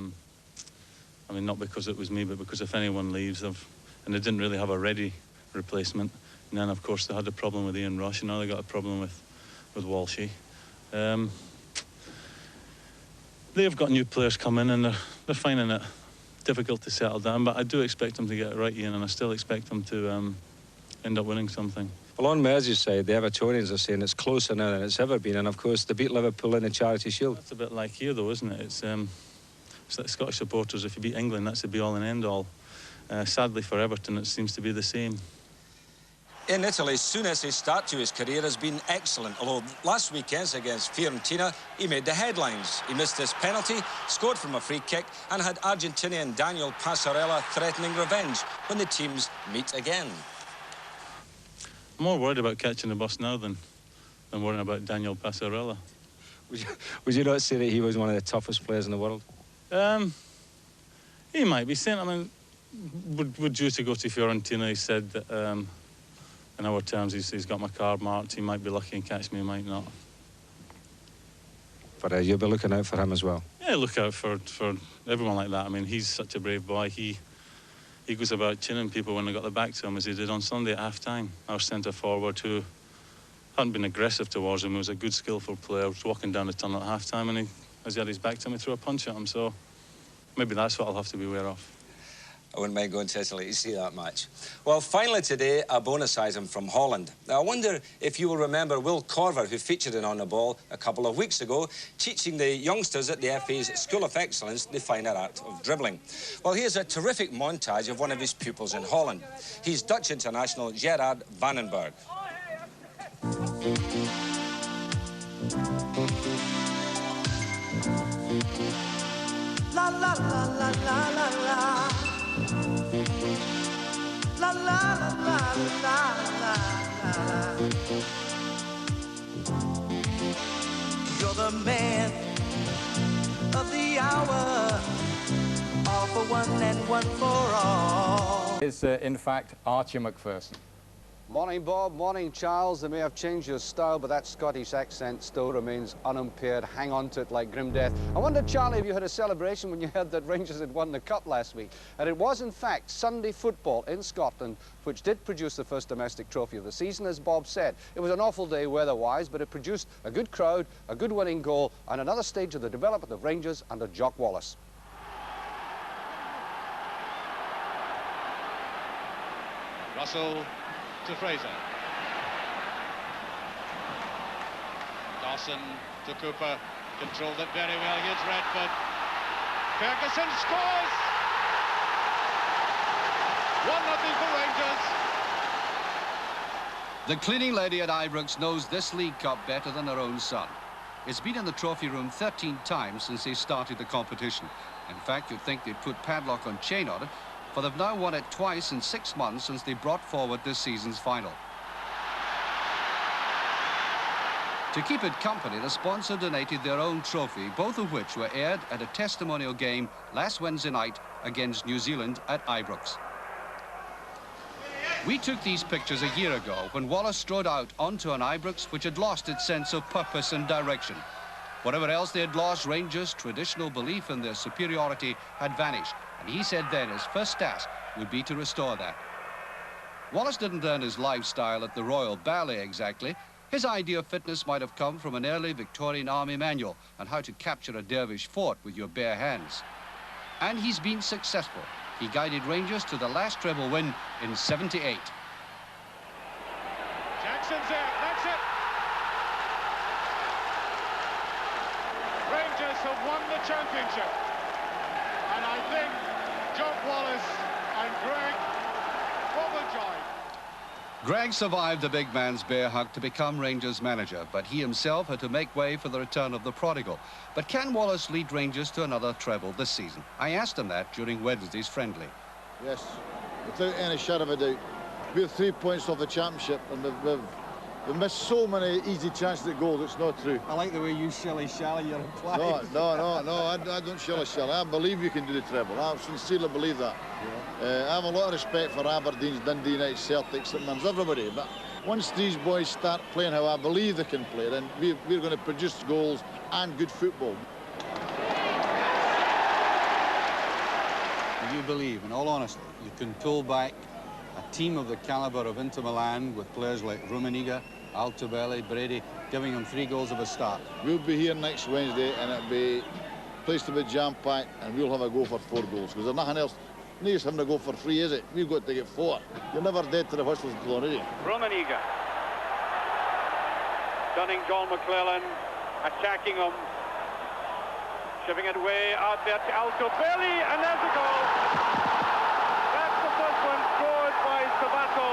mean, not because it was me, but because if anyone leaves, and they didn't really have a ready replacement. And then, of course, they had a problem with Ian Rush, and now they got a problem with Walshy. They've got new players coming, and they're finding it difficult to settle down. But I do expect them to get it right, Ian, and I still expect them to end up winning something. Well, on Merseyside, the Evertonians are saying it's closer now than it's ever been, and of course they beat Liverpool in the Charity Shield. That's a bit like here, though, isn't it? It's like Scottish supporters. If you beat England, that's the be-all and end-all. Sadly for Everton, it seems to be the same. In Italy, Souness's start to his career has been excellent, although last weekend against Fiorentina, he made the headlines. He missed his penalty, scored from a free kick, and had Argentinian Daniel Passarella threatening revenge when the teams meet again. I'm more worried about catching the bus now than worrying about Daniel Passarella. Would you not say that he was one of the toughest players in the world? He might be saying, I mean, we're due to go to Fiorentina. He said that in our terms he's got my card marked. He might be lucky and catch me, he might not. But you'll be looking out for him as well? Yeah, look out for everyone like that. I mean, he's such a brave boy. He goes about chinning people when they got the back to him, as he did on Sunday at half-time. Our centre-forward, who hadn't been aggressive towards him, he was a good, skillful player, was walking down the tunnel at half-time, and as he had his back to him, he threw a punch at him. So maybe that's what I'll have to be aware of. I wouldn't mind going to Italy to see that match. Well, finally today, a bonus item from Holland. Now, I wonder if you will remember Will Corver, who featured in On the Ball a couple of weeks ago, teaching the youngsters at the FA's School of Excellence the finer art of dribbling. Well, here's a terrific montage of one of his pupils in Holland. He's Dutch international Gerard Vandenberg. La la la la la la la. La la la la la la la. You're the man of the hour. one and one for all. It's in fact Archie McPherson. Morning, Bob. Morning, Charles. They may have changed your style, but that Scottish accent still remains unimpaired. Hang on to it like grim death. I wonder, Charlie, if you had a celebration when you heard that Rangers had won the Cup last week. And it was, in fact, Sunday football in Scotland, which did produce the first domestic trophy of the season, as Bob said. It was an awful day weather-wise, but it produced a good crowd, a good winning goal, and another stage of the development of Rangers under Jock Wallace. Russell to Fraser. Dawson to Cooper. Controlled it very well against Redford. Ferguson scores! 1-0 for Rangers. The cleaning lady at Ibrox knows this League Cup better than her own son. It's been in the trophy room 13 times since they started the competition. In fact, you'd think they'd put padlock on chain on it, for they've now won it twice in 6 months since they brought forward this season's final. To keep it company, the sponsor donated their own trophy, both of which were aired at a testimonial game last Wednesday night against New Zealand at Ibrox. We took these pictures a year ago when Wallace strode out onto an Ibrox which had lost its sense of purpose and direction. Whatever else they had lost, Rangers' traditional belief in their superiority had vanished, and he said then his first task would be to restore that. Wallace didn't learn his lifestyle at the Royal Ballet exactly. His idea of fitness might have come from an early Victorian Army manual on how to capture a dervish fort with your bare hands. And he's been successful. He guided Rangers to the last treble win in '78. Jackson's there, that's it. Rangers have won the championship. And I think Jock Wallace and Greg overjoyed. Greg survived the big man's bear hug to become Rangers manager, but he himself had to make way for the return of the prodigal. But can Wallace lead Rangers to another treble this season? I asked him that during Wednesday's friendly. Yes, without any shadow of a doubt. We're 3 points off the championship, and we've missed so many easy chances at goals. It's not true. I like the way you shilly-shally your reply. No, I don't shilly-shally. I believe you can do the treble. I sincerely believe that. Yeah. I have a lot of respect for Aberdeen's, Dundee United, Celtics, that means everybody. But once these boys start playing how I believe they can play, then we're going to produce goals and good football. Do you believe, in all honesty, you can pull back a team of the calibre of Inter Milan with players like Rummenigge, Altobelli, Brady, giving them 3 goals of a start? We'll be here next Wednesday, and it'll be place to be jam-packed, and we'll have a go for 4 goals, because there's nothing else. No use having to go for 3, is it? We've got to get 4. You're never dead to the whistle's blown, are you? Rummenigge. Dunning John McClellan, attacking him. Shipping it way out there to Altobelli, and there's a goal. That's the first one scored by Sabato.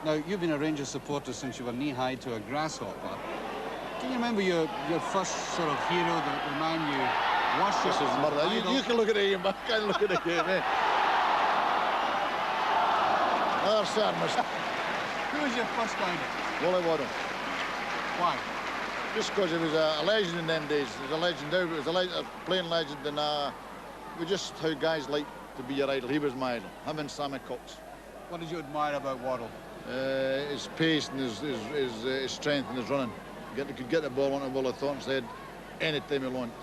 Now, you've been a Rangers supporter since you were knee-high to a grasshopper. Can you remember your first sort of hero, the man you worshipped? This is murder. You can look at the game, but I can't look at the game, eh? Another sadness. Who was your first idol? Wally Waddle. Why? Just because he was a legend in them days. He was a legend now, but he was a playing legend, and we just how guys like to be your idol. He was my idol. Him and Sammy Cox. What did you admire about Waddle? His pace and his strength and his running. Could get the ball onto Willie Thornton's head any time he wanted.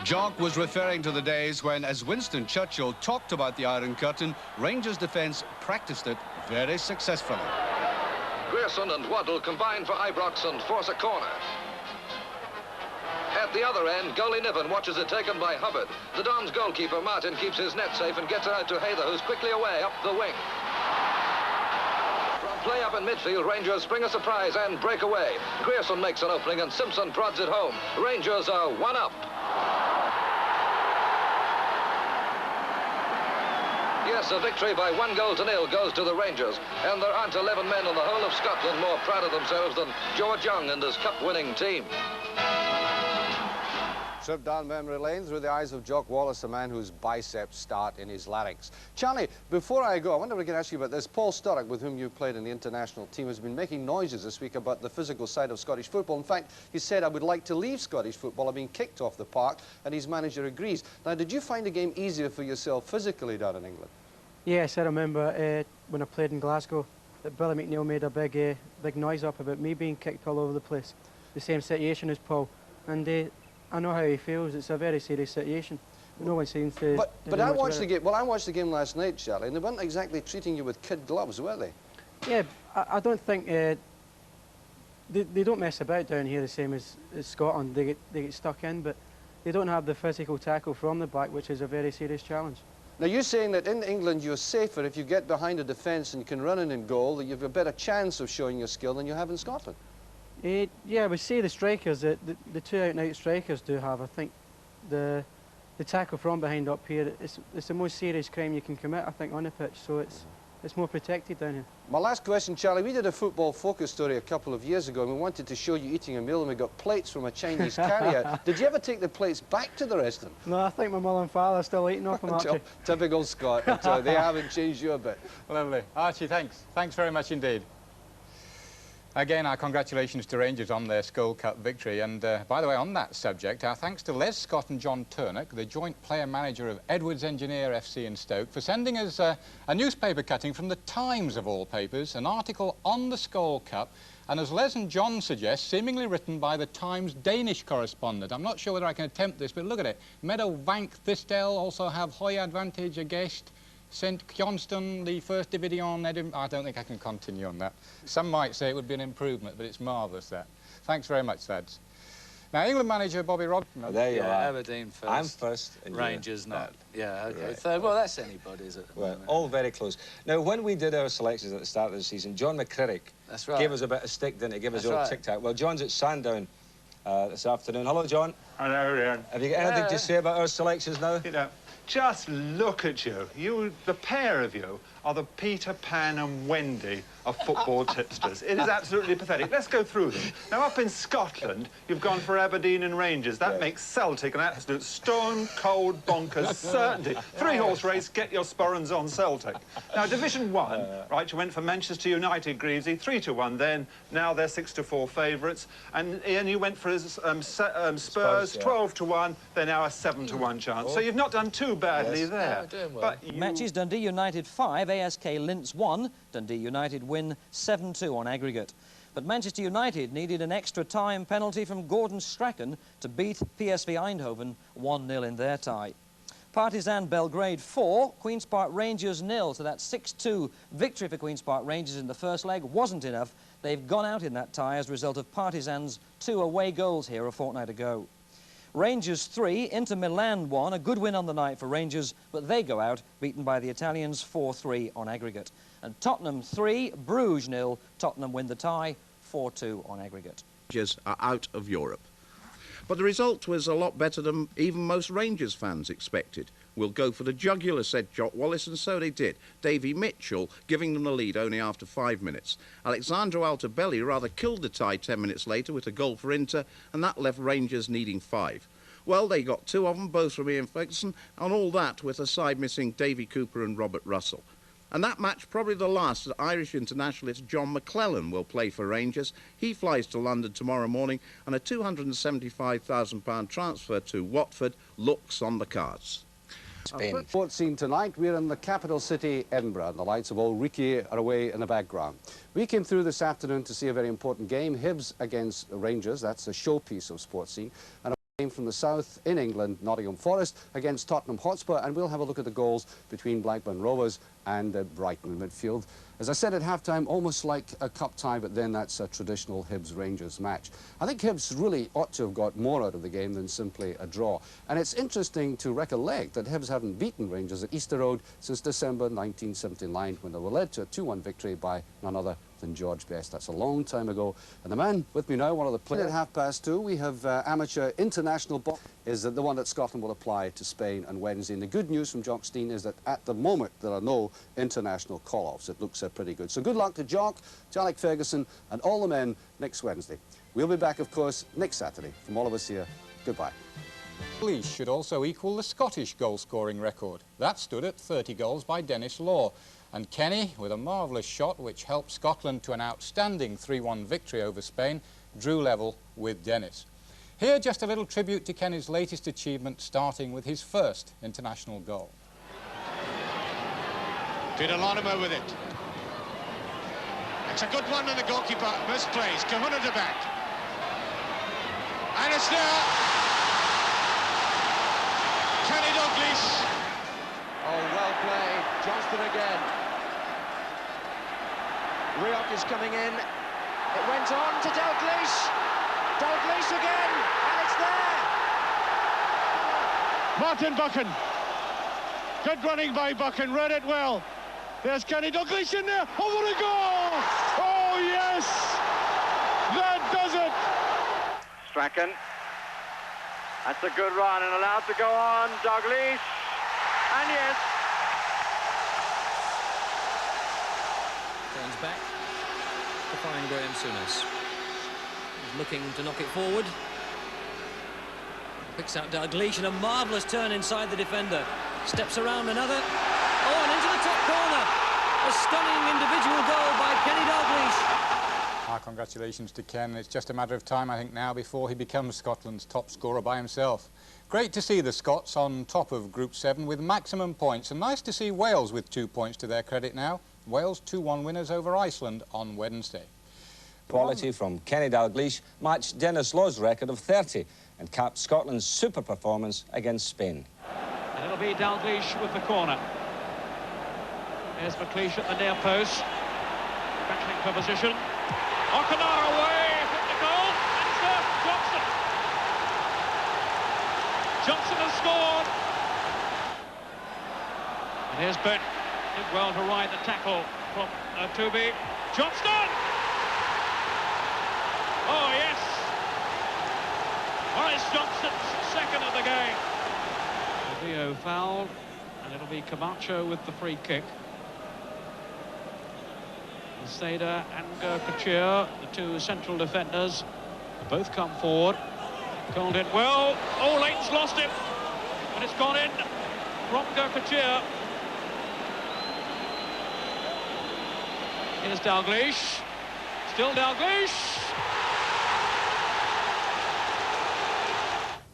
Jock was referring to the days when, as Winston Churchill talked about the Iron Curtain, Rangers' defence practiced it very successfully. Grierson and Waddle combine for Ibrox and force a corner. At the other end, goalie Niven watches it taken by Hubbard. The Dons goalkeeper, Martin, keeps his net safe and gets it out to Hayther, who's quickly away up the wing. From play up in midfield, Rangers spring a surprise and break away. Grierson makes an opening and Simpson prods it home. Rangers are 1 up. Yes, a victory by 1-0 goes to the Rangers, and there aren't 11 men in the whole of Scotland more proud of themselves than George Young and his cup-winning team. Trip down memory lane through the eyes of Jock Wallace, a man whose biceps start in his larynx. Charlie, before I go, I wonder if we can ask you about this. Paul Sturrock, with whom you played in the international team, has been making noises this week about the physical side of Scottish football. In fact, he said, I would like to leave Scottish football. I've been kicked off the park, and his manager agrees. Now, did you find the game easier for yourself physically down in England? Yes, I remember when I played in Glasgow that Billy McNeil made a big noise up about me being kicked all over the place. The same situation as Paul. And I know how he feels. It's a very serious situation. No one seems to... But I watched the game. Well, I watched the game last night, Charlie, and they weren't exactly treating you with kid gloves, were they? Yeah, I don't think... they don't mess about down here the same as Scotland. They get stuck in, but they don't have the physical tackle from the back, which is a very serious challenge. Now, you're saying that in England you're safer if you get behind a defence and you can run in goal, that you have a better chance of showing your skill than you have in Scotland? Yeah, we see the strikers, the two out-and-out strikers do have. I think the tackle from behind up here, it's the most serious crime you can commit, I think, on the pitch, so it's more protected down here. My last question, Charlie, we did a football focus story a couple of years ago and we wanted to show you eating a meal and we got plates from a Chinese carrier. Did you ever take the plates back to the restaurant? No, I think my mother and father are still eating off them, actually. Typical Scot, they haven't changed you a bit. Lovely. Archie, thanks. Thanks very much indeed. Again, our congratulations to Rangers on their Skull Cup victory. And by the way, on that subject, our thanks to Les Scott and John Turnock, the joint player manager of Edwards Engineer FC in Stoke, for sending us a newspaper cutting from the Times of all papers, an article on the Skull Cup, and as Les and John suggest, seemingly written by the Times Danish correspondent. I'm not sure whether I can attempt this, but look at it. Meadowbank Thistle also have Hoy Advantage against St Johnston, the first division, Edinburgh. I don't think I can continue on that. Some might say it would be an improvement, but it's marvellous, that. Thanks very much, lads. Now, England manager Bobby Robson. Oh, there you are. Aberdeen first. I'm first. Rangers not. Yeah, okay. Right. Third. Well, that's anybody, is it? Well, all very close. Now, when we did our selections at the start of the season, John McCririck gave us a bit of stick, didn't he? Give us all tic-tac. Well, John's at Sandown this afternoon. Hello, John. Hello, Ian. Have you got anything to say about our selections now? You know, just look at you. You, the pair of you, are the Peter Pan and Wendy of football tipsters. It is absolutely pathetic. Let's go through them. Now, up in Scotland, you've gone for Aberdeen and Rangers. That makes Celtic an absolute stone-cold bonkers certainty. Three-horse race, get your sporrans on Celtic. Now, Division 1, right, you went for Manchester United, Greavsie, 3-1 then. Now they're 6-4 favourites. And Ian, you went for Spurs, 12-1. They're now a 7-1 chance. So you've not done too badly there. But Matches: Dundee United 5, ASK Linz 1. Dundee United win 7-2 on aggregate. But Manchester United needed an extra time penalty from Gordon Strachan to beat PSV Eindhoven 1-0 in their tie. Partizan Belgrade 4, Queen's Park Rangers 0. So that 6-2 victory for Queen's Park Rangers in the first leg wasn't enough. They've gone out in that tie as a result of Partizan's 2 away goals here a fortnight ago. Rangers 3, Inter Milan 1, a good win on the night for Rangers, but they go out, beaten by the Italians 4-3 on aggregate. And Tottenham 3, Bruges 0, Tottenham win the tie 4-2 on aggregate. Rangers are out of Europe. But the result was a lot better than even most Rangers fans expected. We'll go for the jugular, said Jock Wallace, and so they did. Davy Mitchell giving them the lead only after 5 minutes. Alexandro Altobelli rather killed the tie 10 minutes later with a goal for Inter, and that left Rangers needing 5. Well, they got 2 of them, both from Ian Ferguson, and all that with a side missing Davy Cooper and Robert Russell. And that match, probably the last that Irish internationalist John McClellan will play for Rangers. He flies to London tomorrow morning, and a £275,000 transfer to Watford looks on the cards. Sports scene tonight, we're in the capital city, Edinburgh, and the lights of Old Reekie are away in the background. We came through this afternoon to see a very important game, Hibs against Rangers. That's a showpiece of sports scene. And a game from the south in England, Nottingham Forest against Tottenham Hotspur, and we'll have a look at the goals between Blackburn Rovers and Brighton in midfield. As I said at half-time, almost like a cup tie, but then that's a traditional Hibs-Rangers match. I think Hibs really ought to have got more out of the game than simply a draw. And it's interesting to recollect that Hibs haven't beaten Rangers at Easter Road since December 1979, when they were led to a 2-1 victory by none other than George Best. That's a long time ago. And the man with me now, one of the players. At 2:30, we have amateur international boxing is the one that Scotland will apply to Spain on Wednesday. And the good news from Jock Stein is that at the moment there are no international call-offs. It looks pretty good. So good luck to Jock, to Alec Ferguson and all the men next Wednesday. We'll be back, of course, next Saturday. From all of us here, goodbye. Dalglish should also equal the Scottish goal-scoring record. That stood at 30 goals by Dennis Law. And Kenny, with a marvellous shot which helped Scotland to an outstanding 3-1 victory over Spain, drew level with Dennis. Here, just a little tribute to Kenny's latest achievement, starting with his first international goal. Peter Lorimer with it. It's a good one, and the goalkeeper misplays. Kahuna to back. And it's there. Kenny Dalglish. Oh, well played. Johnston again. Rioch is coming in. It went on to Dalglish. Dalglish again, and it's there. Martin Buchan. Good running by Buchan, read it well. There's Kenny Dalglish in there. Oh, what a goal! Oh, yes! That does it! Strachan. That's a good run and allowed to go on. Dalglish. And yes. Turns back to find Graham Souness. He's looking to knock it forward. Picks out Dalglish and a marvellous turn inside the defender. Steps around another. Oh, and into the top corner. A stunning individual goal by Kenny Dalglish. Our congratulations to Ken. It's just a matter of time, I think, now before he becomes Scotland's top scorer by himself. Great to see the Scots on top of Group 7 with maximum points, and nice to see Wales with 2 points to their credit now. Wales 2-1 winners over Iceland on Wednesday. Quality from Kenny Dalglish matched Dennis Law's record of 30 and capped Scotland's super performance against Spain. And it'll be Dalglish with the corner. Here's McLeish at the near post. Battling for position. O'Connor away, hit the goal, and it's there, Johnson. Johnson has scored. And here's Ben. Did well to ride the tackle from Toby. Johnston! Oh, yes. Maurice Johnston's second of the game. Vio fouled, and it'll be Camacho with the free kick. Seda and Couture, the two central defenders, both come forward. Called in well. Oh, Leighton's lost it. And it's gone in from Couture. Here's Dalglish. Still Dalglish.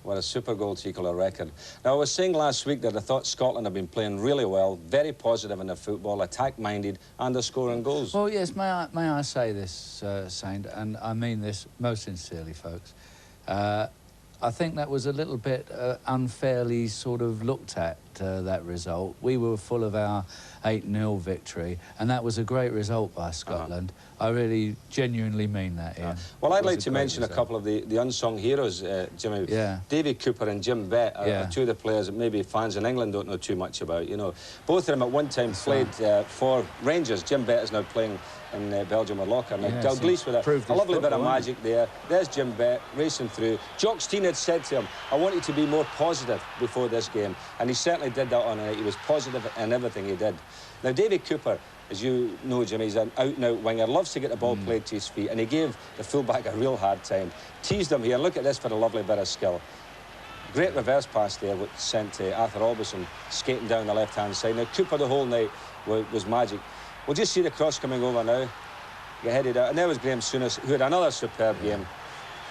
What a super goal to equal a record. Now, I was saying last week that I thought Scotland have been playing really well, very positive in their football, attack-minded, and they're scoring goals. Well, yes, may I say this, Saint, and I mean this most sincerely, folks. I think that was a little bit unfairly sort of looked at, that result. We were full of our 8-0 victory, and that was a great result by Scotland. I really genuinely mean that, Ian. Well, I'd like to mention a couple of the unsung heroes, Jimmy. Yeah. Davy Cooper and Jim Bett are two of the players that maybe fans in England don't know too much about, you know. Both of them at one time played for Rangers. Jim Bett is now playing in Belgium with Locker. Now, Dalglish with a lovely bit of magic there. There's Jim Bett racing through. Jock Stein had said to him, I want you to be more positive before this game. And he certainly did that on night. He was positive in everything he did. Now, Davy Cooper, as you know, Jimmy, he's an out-and-out winger, loves to get the ball played to his feet, and he gave the fullback a real hard time. Teased him here. Look at this for a lovely bit of skill. Great reverse pass there, which sent Arthur Albison skating down the left-hand side. Now, Cooper the whole night was magic. We'll just see the cross coming over now. Get headed out. And there was Graham Souness, who had another superb game.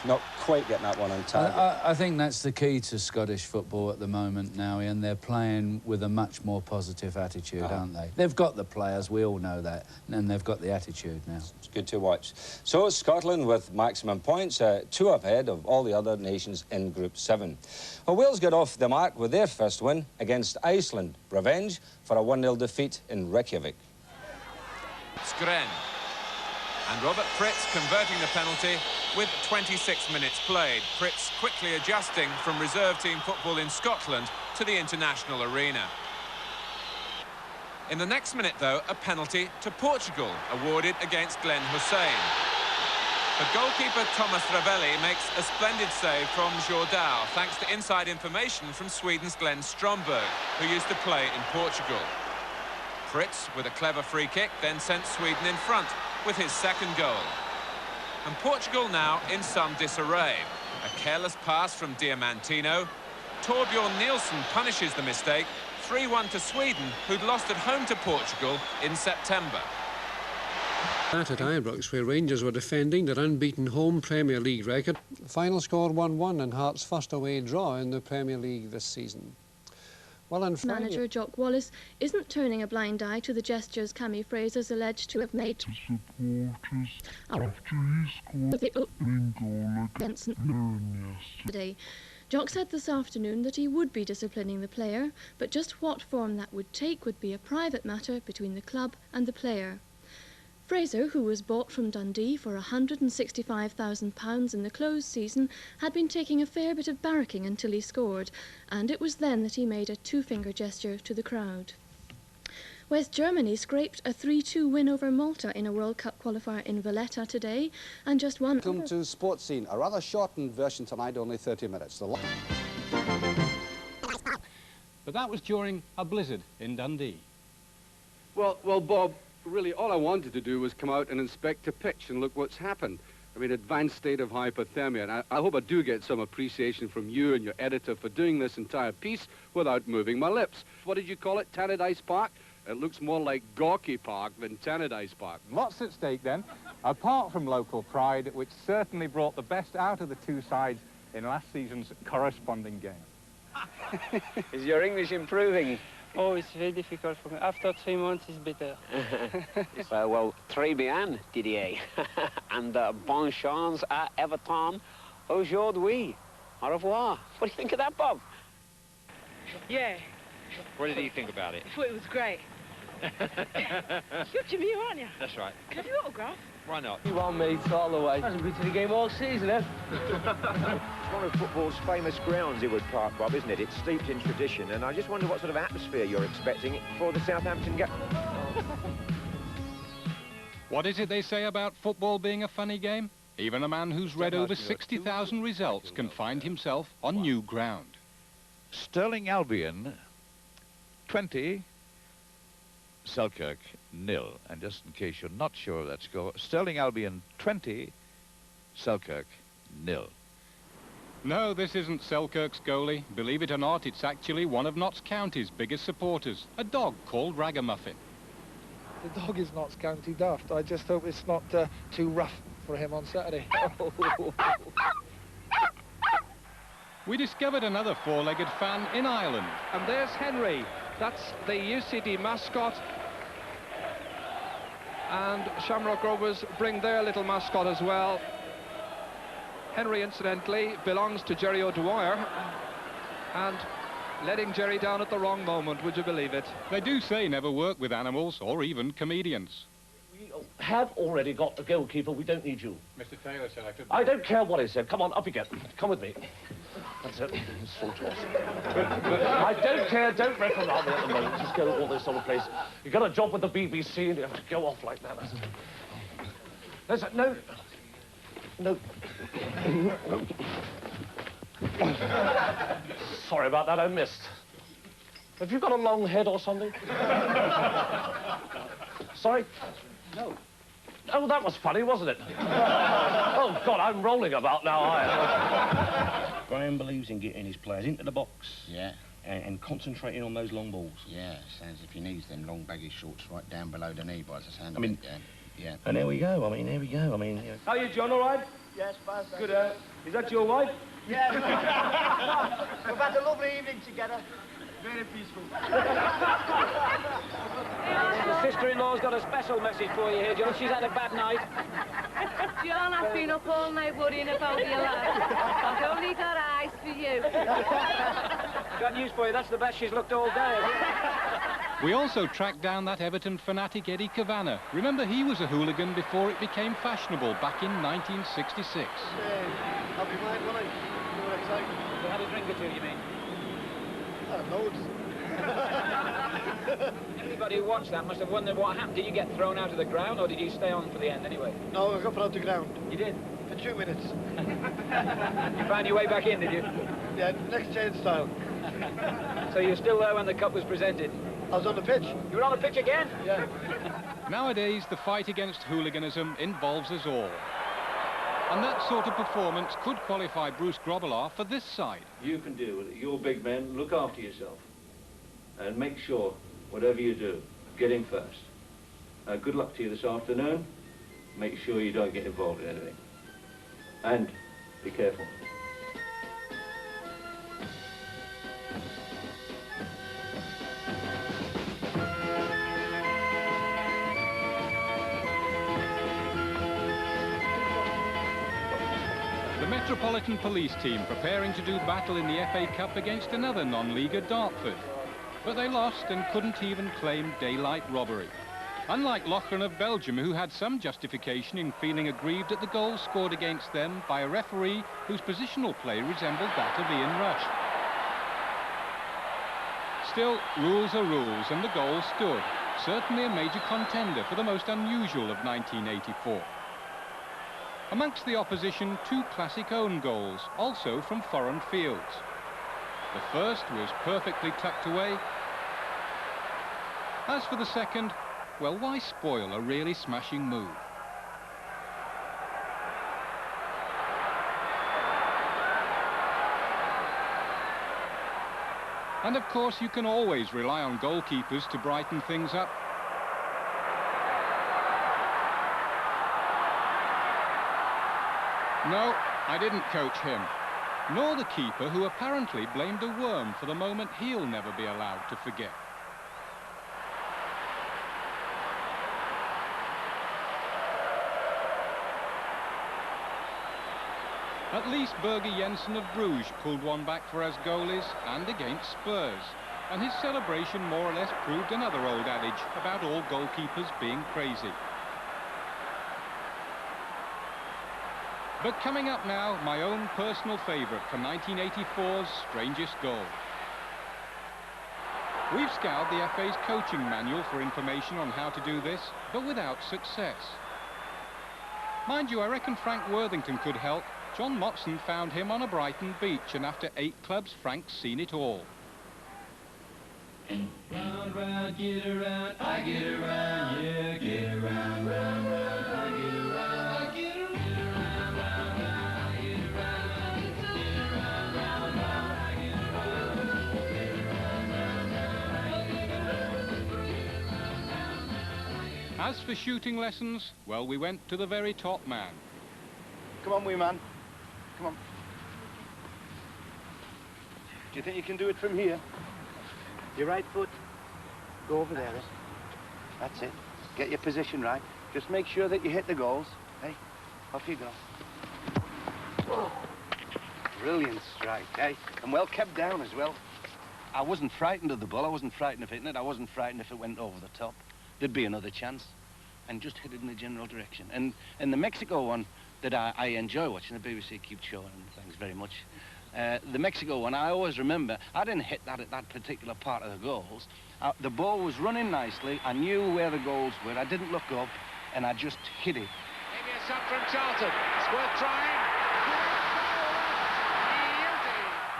Not quite getting that one on target. I think that's the key to Scottish football at the moment now, Ian. They're playing with a much more positive attitude, aren't they? They've got the players, we all know that, and they've got the attitude now. It's good to watch. So Scotland with maximum points, 2 ahead of all the other nations in Group 7. Well, Wales got off the mark with their first win against Iceland. Revenge for a 1-0 defeat in Reykjavik. Skren. And Robert Pritz converting the penalty with 26 minutes played. Pritz quickly adjusting from reserve team football in Scotland to the international arena. In the next minute, though, a penalty to Portugal, awarded against Glenn Hussein. But goalkeeper Thomas Ravelli makes a splendid save from Jordao, thanks to inside information from Sweden's Glenn Stromberg, who used to play in Portugal. Fritz, with a clever free kick, then sent Sweden in front with his second goal. And Portugal now in some disarray. A careless pass from Diamantino, Torbjorn Nielsen punishes the mistake, 3-1 to Sweden, who'd lost at home to Portugal in September. That at Ibrox, where Rangers were defending their unbeaten home Premier League record. Final score 1-1 and Hearts' first away draw in the Premier League this season. Well, on Friday... Manager Jock Wallace isn't turning a blind eye to the gestures Cammy Fraser's alleged to have made to supporters today. Jock said this afternoon that he would be disciplining the player, but just what form that would take would be a private matter between the club and the player. Fraser, who was bought from Dundee for £165,000 in the closed season, had been taking a fair bit of barracking until he scored, and it was then that he made a two-finger gesture to the crowd. West Germany scraped a 3-2 win over Malta in a World Cup qualifier in Valletta today, and just one... Welcome to Sports Scene, a rather shortened version tonight, only 30 minutes. But that was during a blizzard in Dundee. Well, Bob, really all I wanted to do was come out and inspect the pitch and look what's happened. I mean, advanced state of hypothermia, and I hope I do get some appreciation from you and your editor for doing this entire piece without moving my lips. What did you call it, Tannadice Park? It looks more like Gorky Park than Tannadice Park. Lots at stake then, apart from local pride, which certainly brought the best out of the two sides in last season's corresponding game. Is your English improving? Oh, it's very difficult for me. After 3 months, it's better. Well, très bien, Didier. And bonne chance à Everton aujourd'hui. Au revoir. What do you think of that, Bob? Yeah. What did he think about it? I thought it was great. You're Jimmy, aren't you? That's right. Can I have your autograph? Why not? You won, mate, all the way. Hasn't been to the game all season, eh? It's one of football's famous grounds, Ewood Park, Bob, isn't it? It's steeped in tradition, and I just wonder what sort of atmosphere you're expecting for the Southampton game. What is it they say about football being a funny game? Even a man who's read over 60,000 results can find himself on new ground. Stirling Albion 20, Selkirk 0. And just in case you're not sure of that score, Stirling Albion 20, Selkirk 0. No, this isn't Selkirk's goalie. Believe it or not, it's actually one of Notts County's biggest supporters, a dog called Ragamuffin. The dog is Notts County daft. I just hope it's not too rough for him on Saturday. We discovered another four-legged fan in Ireland. And there's Henry. That's the UCD mascot. And Shamrock Rovers bring their little mascot as well. Henry, incidentally, belongs to Jerry O'Dwyer. And letting Jerry down at the wrong moment, would you believe it? They do say never work with animals or even comedians. We have already got a goalkeeper. We don't need you. Mr. Taylor selected. I don't care what he said. Come on, up you get. Come with me. That's it. I don't care. Don't reprimand me at the moment. Just go all this other place. You got a job with the BBC and you have to go off like that. Listen, no. No. Sorry about that. I missed. Have you got a long head or something? Sorry? No. Oh, that was funny, wasn't it? Oh, God, I'm rolling about now, Graham believes in getting his players into the box. Yeah. And concentrating on those long balls. Yeah, sounds if he needs them long baggy shorts right down below the knee by the sound I mean, of it, yeah. And there we go. I mean, here we go. I mean... Yeah. How are you, John, all right? Yes, fine. Good, is that your wife? Yeah. We've had a lovely evening together. Very peaceful. The sister-in-law's got a special message for you here, John. She's had a bad night. John, I've been up all night worrying about your lad. I've only got eyes for you. Got news for you. That's the best she's looked all day. We also tracked down that Everton fanatic Eddie Kavanagh. Remember, he was a hooligan before it became fashionable back in 1966. I'll be mine, will I? You're excited. You had a drink or two, you mean? Loads. Anybody who watched that must have wondered what happened. Did you get thrown out of the ground, or did you stay on for the end anyway? No, I got put out the ground. You did? For 2 minutes. You found your way back in, did you? Yeah, next chain style. So you're still there when the cup was presented? I was on the pitch. You were on the pitch again? Yeah. Nowadays, the fight against hooliganism involves us all. And that sort of performance could qualify Bruce Grobbelaar for this side. You can deal with it. You're big men. Look after yourself. And make sure, whatever you do, get in first. Good luck to you this afternoon. Make sure you don't get involved in anything. And be careful. The Metropolitan Police team preparing to do battle in the FA Cup against another non-leaguer, Dartford. But they lost and couldn't even claim daylight robbery. Unlike Loughran of Belgium, who had some justification in feeling aggrieved at the goals scored against them by a referee whose positional play resembled that of Ian Rush. Still, rules are rules, and the goal stood. Certainly a major contender for the most unusual of 1984. Amongst the opposition, two classic own goals, also from foreign fields. The first was perfectly tucked away. As for the second, well, why spoil a really smashing move? And of course, you can always rely on goalkeepers to brighten things up. No, I didn't coach him, nor the keeper, who apparently blamed a worm for the moment he'll never be allowed to forget. At least Birger Jensen of Bruges pulled one back for us goalies and against Spurs, and his celebration more or less proved another old adage about all goalkeepers being crazy. But coming up now, my own personal favourite for 1984's strangest goal. We've scoured the FA's coaching manual for information on how to do this, but without success. Mind you, I reckon Frank Worthington could help. John Motson found him on a Brighton beach, and after 8 clubs, Frank's seen it all. Round, round, get around, I get around, yeah, get around, round, round, I get around, I get around, round, round, I get around, get around, round, round, I get around, get around, round, round, I get around. As for shooting lessons, well, we went to the very top man. Come on, wee man. Come on. Do you think you can do it from here? Your right foot. Go over there, eh? That's it. Get your position right. Just make sure that you hit the goals. Hey, off you go. Oh. Brilliant strike, eh? And well kept down as well. I wasn't frightened of the ball. I wasn't frightened of hitting it. I wasn't frightened if it went over the top. There'd be another chance. And just hit it in the general direction. And the Mexico one that I enjoy watching, the BBC keep showing, thanks very much. The Mexico one, I always remember, I didn't hit that at that particular part of the goals. The ball was running nicely. I knew where the goals were. I didn't look up, and I just hit it. Maybe a sub from Charlton. It's worth trying.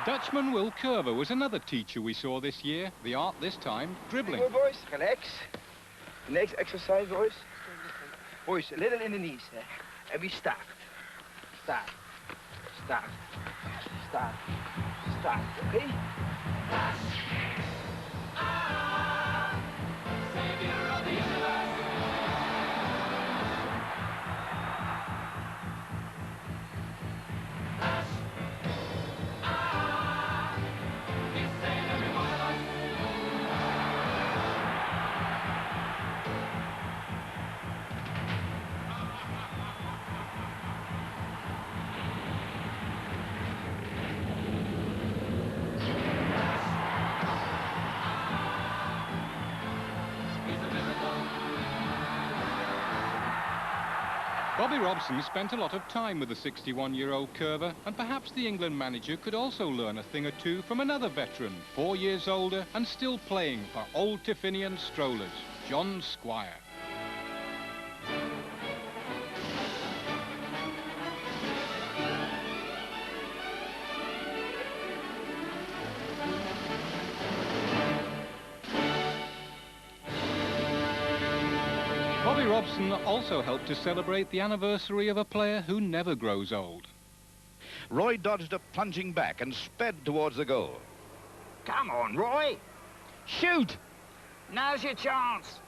Dutchman Will Curver was another teacher we saw this year. The art this time, dribbling. Go, boys. Relax. Next exercise, boys. Boys, a little in the knees, eh? And we start. Start. Start. Start. Start. Okay? Savior of the universe. He's saved every one of us. Bobby Robson spent a lot of time with the 61-year-old Curver, and perhaps the England manager could also learn a thing or two from another veteran, 4 years older and still playing for Old Tiffinian Strollers, John Squire. Bobby Roy Robson also helped to celebrate the anniversary of a player who never grows old. Roy dodged a plunging back and sped towards the goal. Come on, Roy. Shoot. Now's your chance.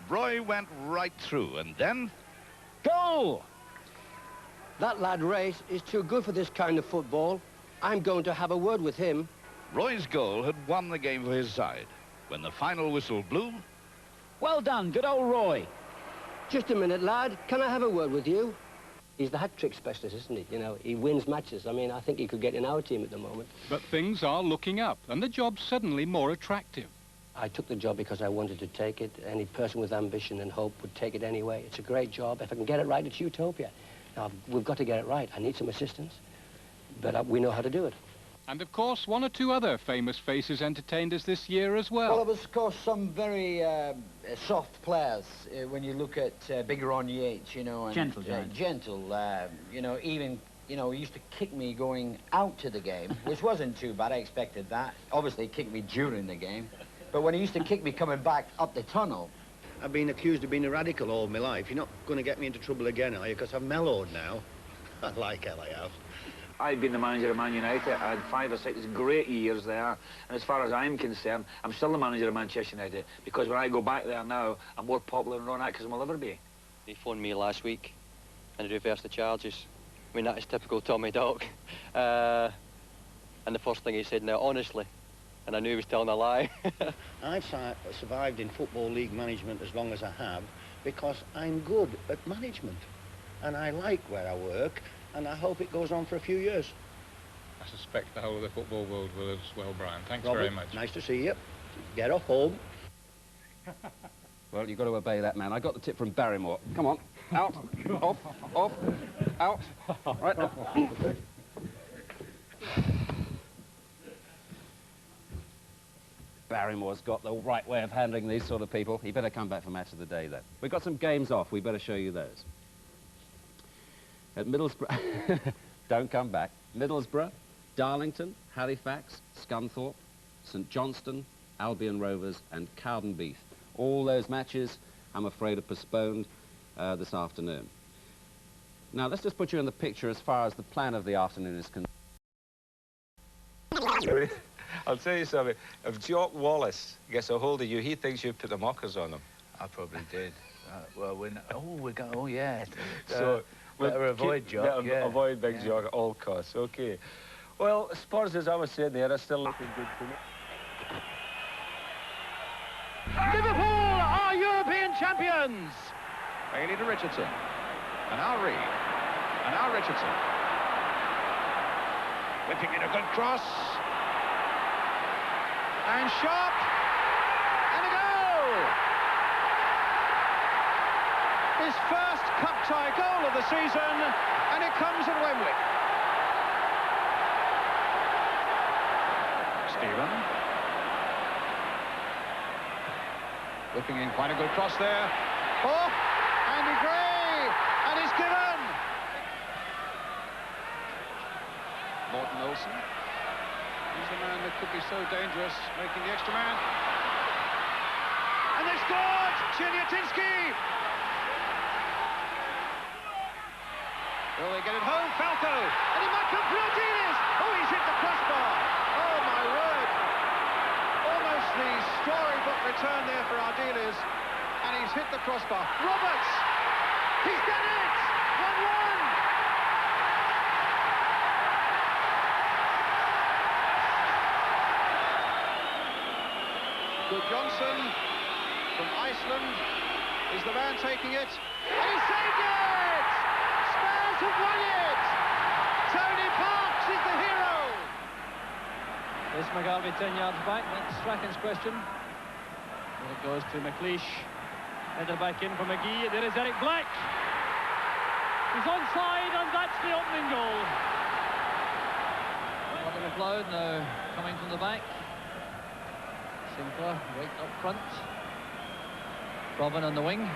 Roy went right through and then... Goal! That lad Race is too good for this kind of football. I'm going to have a word with him. Roy's goal had won the game for his side. When the final whistle blew... Well done, good old Roy. Just a minute, lad. Can I have a word with you? He's the hat-trick specialist, isn't he? You know, he wins matches. I mean, I think he could get in our team at the moment. But things are looking up, and the job's suddenly more attractive. I took the job because I wanted to take it. Any person with ambition and hope would take it anyway. It's a great job. If I can get it right, it's utopia. Now, we've got to get it right. I need some assistance, but we know how to do it. And, of course, one or two other famous faces entertained us this year as well. Well, there was, of course, some very soft players when you look at Bigger on Yates, you know. And, Gentle, you know, even, you know, he used to kick me going out to the game, which wasn't too bad. I expected that. Obviously, he kicked me during the game. But when he used to kick me coming back up the tunnel... I've been accused of being a radical all my life. You're not going to get me into trouble again, are you? Because I've mellowed now. I like hell I have. I've been the manager of Man United. I had 5 or 6 great years there. And as far as I'm concerned, I'm still the manager of Manchester United. Because when I go back there now, I'm more popular in Ron Atkinson will ever be. He phoned me last week and he reversed the charges. I mean, that is typical Tommy Dock. And the first thing he said, now, honestly, and I knew he was telling a lie. I've survived in Football League management as long as I have because I'm good at management. And I like where I work, and I hope it goes on for a few years. I suspect the whole of the football world will as well, Brian. Thanks Robert, very much. Nice to see you. Get off home. Well, you've got to obey that man. I got the tip from Barrymore. Come on. Out. Off. Off. Out. Right. Barrymore's got the right way of handling these sort of people. He better come back for match of the day, then. We've got some games off. We better show you those. At Middlesbrough... Don't come back. Middlesbrough, Darlington, Halifax, Scunthorpe, St Johnstone, Albion Rovers and Cowdenbeath. All those matches, I'm afraid, are postponed this afternoon. Now, let's just put you in the picture as far as the plan of the afternoon is concerned. I'll tell you something. If Jock Wallace gets a hold of you, he thinks you put the mockers on him. I probably did. Well, we're going. Oh, yeah. So better avoid Jock. Yeah. Avoid Big Jock at all costs. Okay. Well, Spurs, as I was saying there, are still looking good for me. Liverpool are European champions. Bailey to Richardson. And now Reed. And now Richardson. Whipping in a good cross. And shot. And a goal. His first cup tie goal of the season, and it comes at Wembley. Stephen. Whipping in quite a good cross there. Oh, Andy Gray, and he's given. Morton Olsen. He's the man that could be so dangerous, making the extra man. And they scored! Chiliatinsky! Will they get it home? Falco! And he might come through Ardiles! Oh, he's hit the crossbar! Oh, my word! Almost the storybook return there for Ardiles, and he's hit the crossbar. Roberts! He's done it! 1-1! Good Johnson from Iceland is the man taking it, and he saved it! Spurs have won it! Tony Parks is the hero! Is McGarvey 10 yards back? That's Strachan's question. And it goes to McLeish. Headed back in for McGee. There is Eric Black. He's onside, and that's the opening goal. Bobby McLeod now coming from the back. Sinclair right up front. Robin on the wing.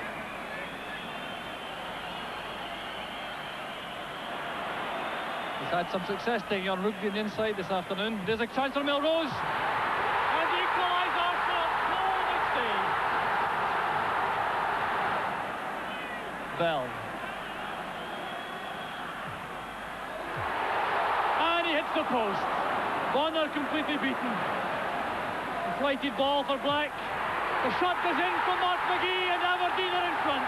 He's had some success taking on Rugby on the inside this afternoon. There's a chance for Melrose. And the equaliser for Paul McStay. Bell. And he hits the post. Bonner completely beaten. A flighted ball for Black. The shot goes in from Mark McGee, and Aberdeen are in front.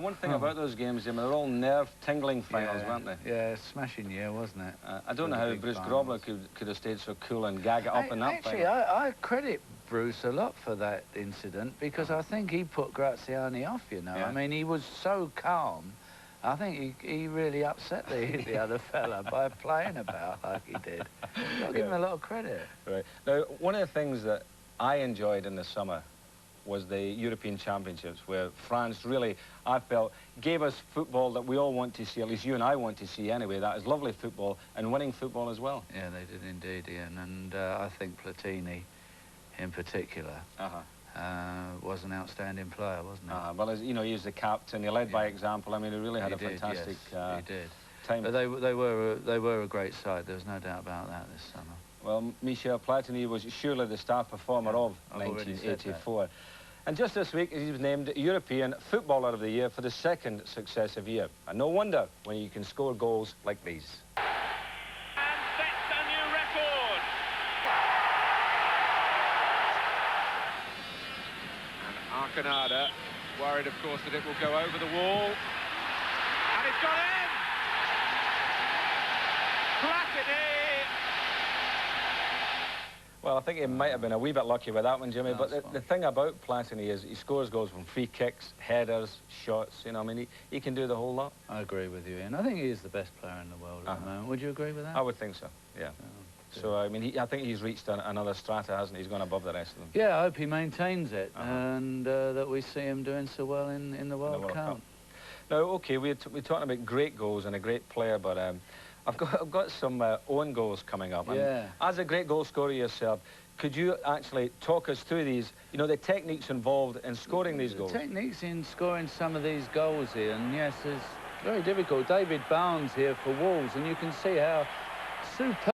One thing about those games, Jim, they're all nerve-tingling finals, weren't they? Yeah, smashing year, wasn't it? I don't know how Bruce Grobler could have stayed so cool and gag it up in that Actually, final. I credit Bruce a lot for that incident, because I think he put Graziani off, you know. Yeah. I mean, he was so calm. I think he really upset the other fella by playing about like he did. I'll give him a lot of credit. Right. Now, one of the things that I enjoyed in the summer was the European Championships, where France really, I felt, gave us football that we all want to see, at least you and I want to see anyway. That is lovely football and winning football as well. Yeah, they did indeed, Ian. And I think Platini, in particular, was an outstanding player, wasn't he? Well, as, you know, he was the captain. He led by example. I mean, he really had a fantastic he did. time. But they were a great side. There was no doubt about that this summer. Well, Michel Platini was surely the star performer of 1984. And just this week, he was named European Footballer of the Year for the second successive year. And no wonder when you can score goals like these. And sets a new record. And Arcanada, worried, of course, that it will go over the wall. And it's gone in! Platini! Well, I think he might have been a wee bit lucky with that one, Jimmy, but the thing about Platini is he scores goals from free kicks, headers, shots, you know, I mean, he can do the whole lot. I agree with you, Ian. I think he is the best player in the world at the moment. Would you agree with that? I would think so, yeah. So, I mean, I think he's reached another strata, hasn't he? He's gone above the rest of them. Yeah, I hope he maintains it, and that we see him doing so well in the World Cup. Now, OK, we're talking about great goals and a great player, but I've got some own goals coming up. Yeah. And as a great goal scorer yourself, could you actually talk us through these, you know, the techniques involved in scoring these goals? The techniques in scoring some of these goals, Ian, yes, it's very difficult. David Barnes here for Wolves, and you can see how superb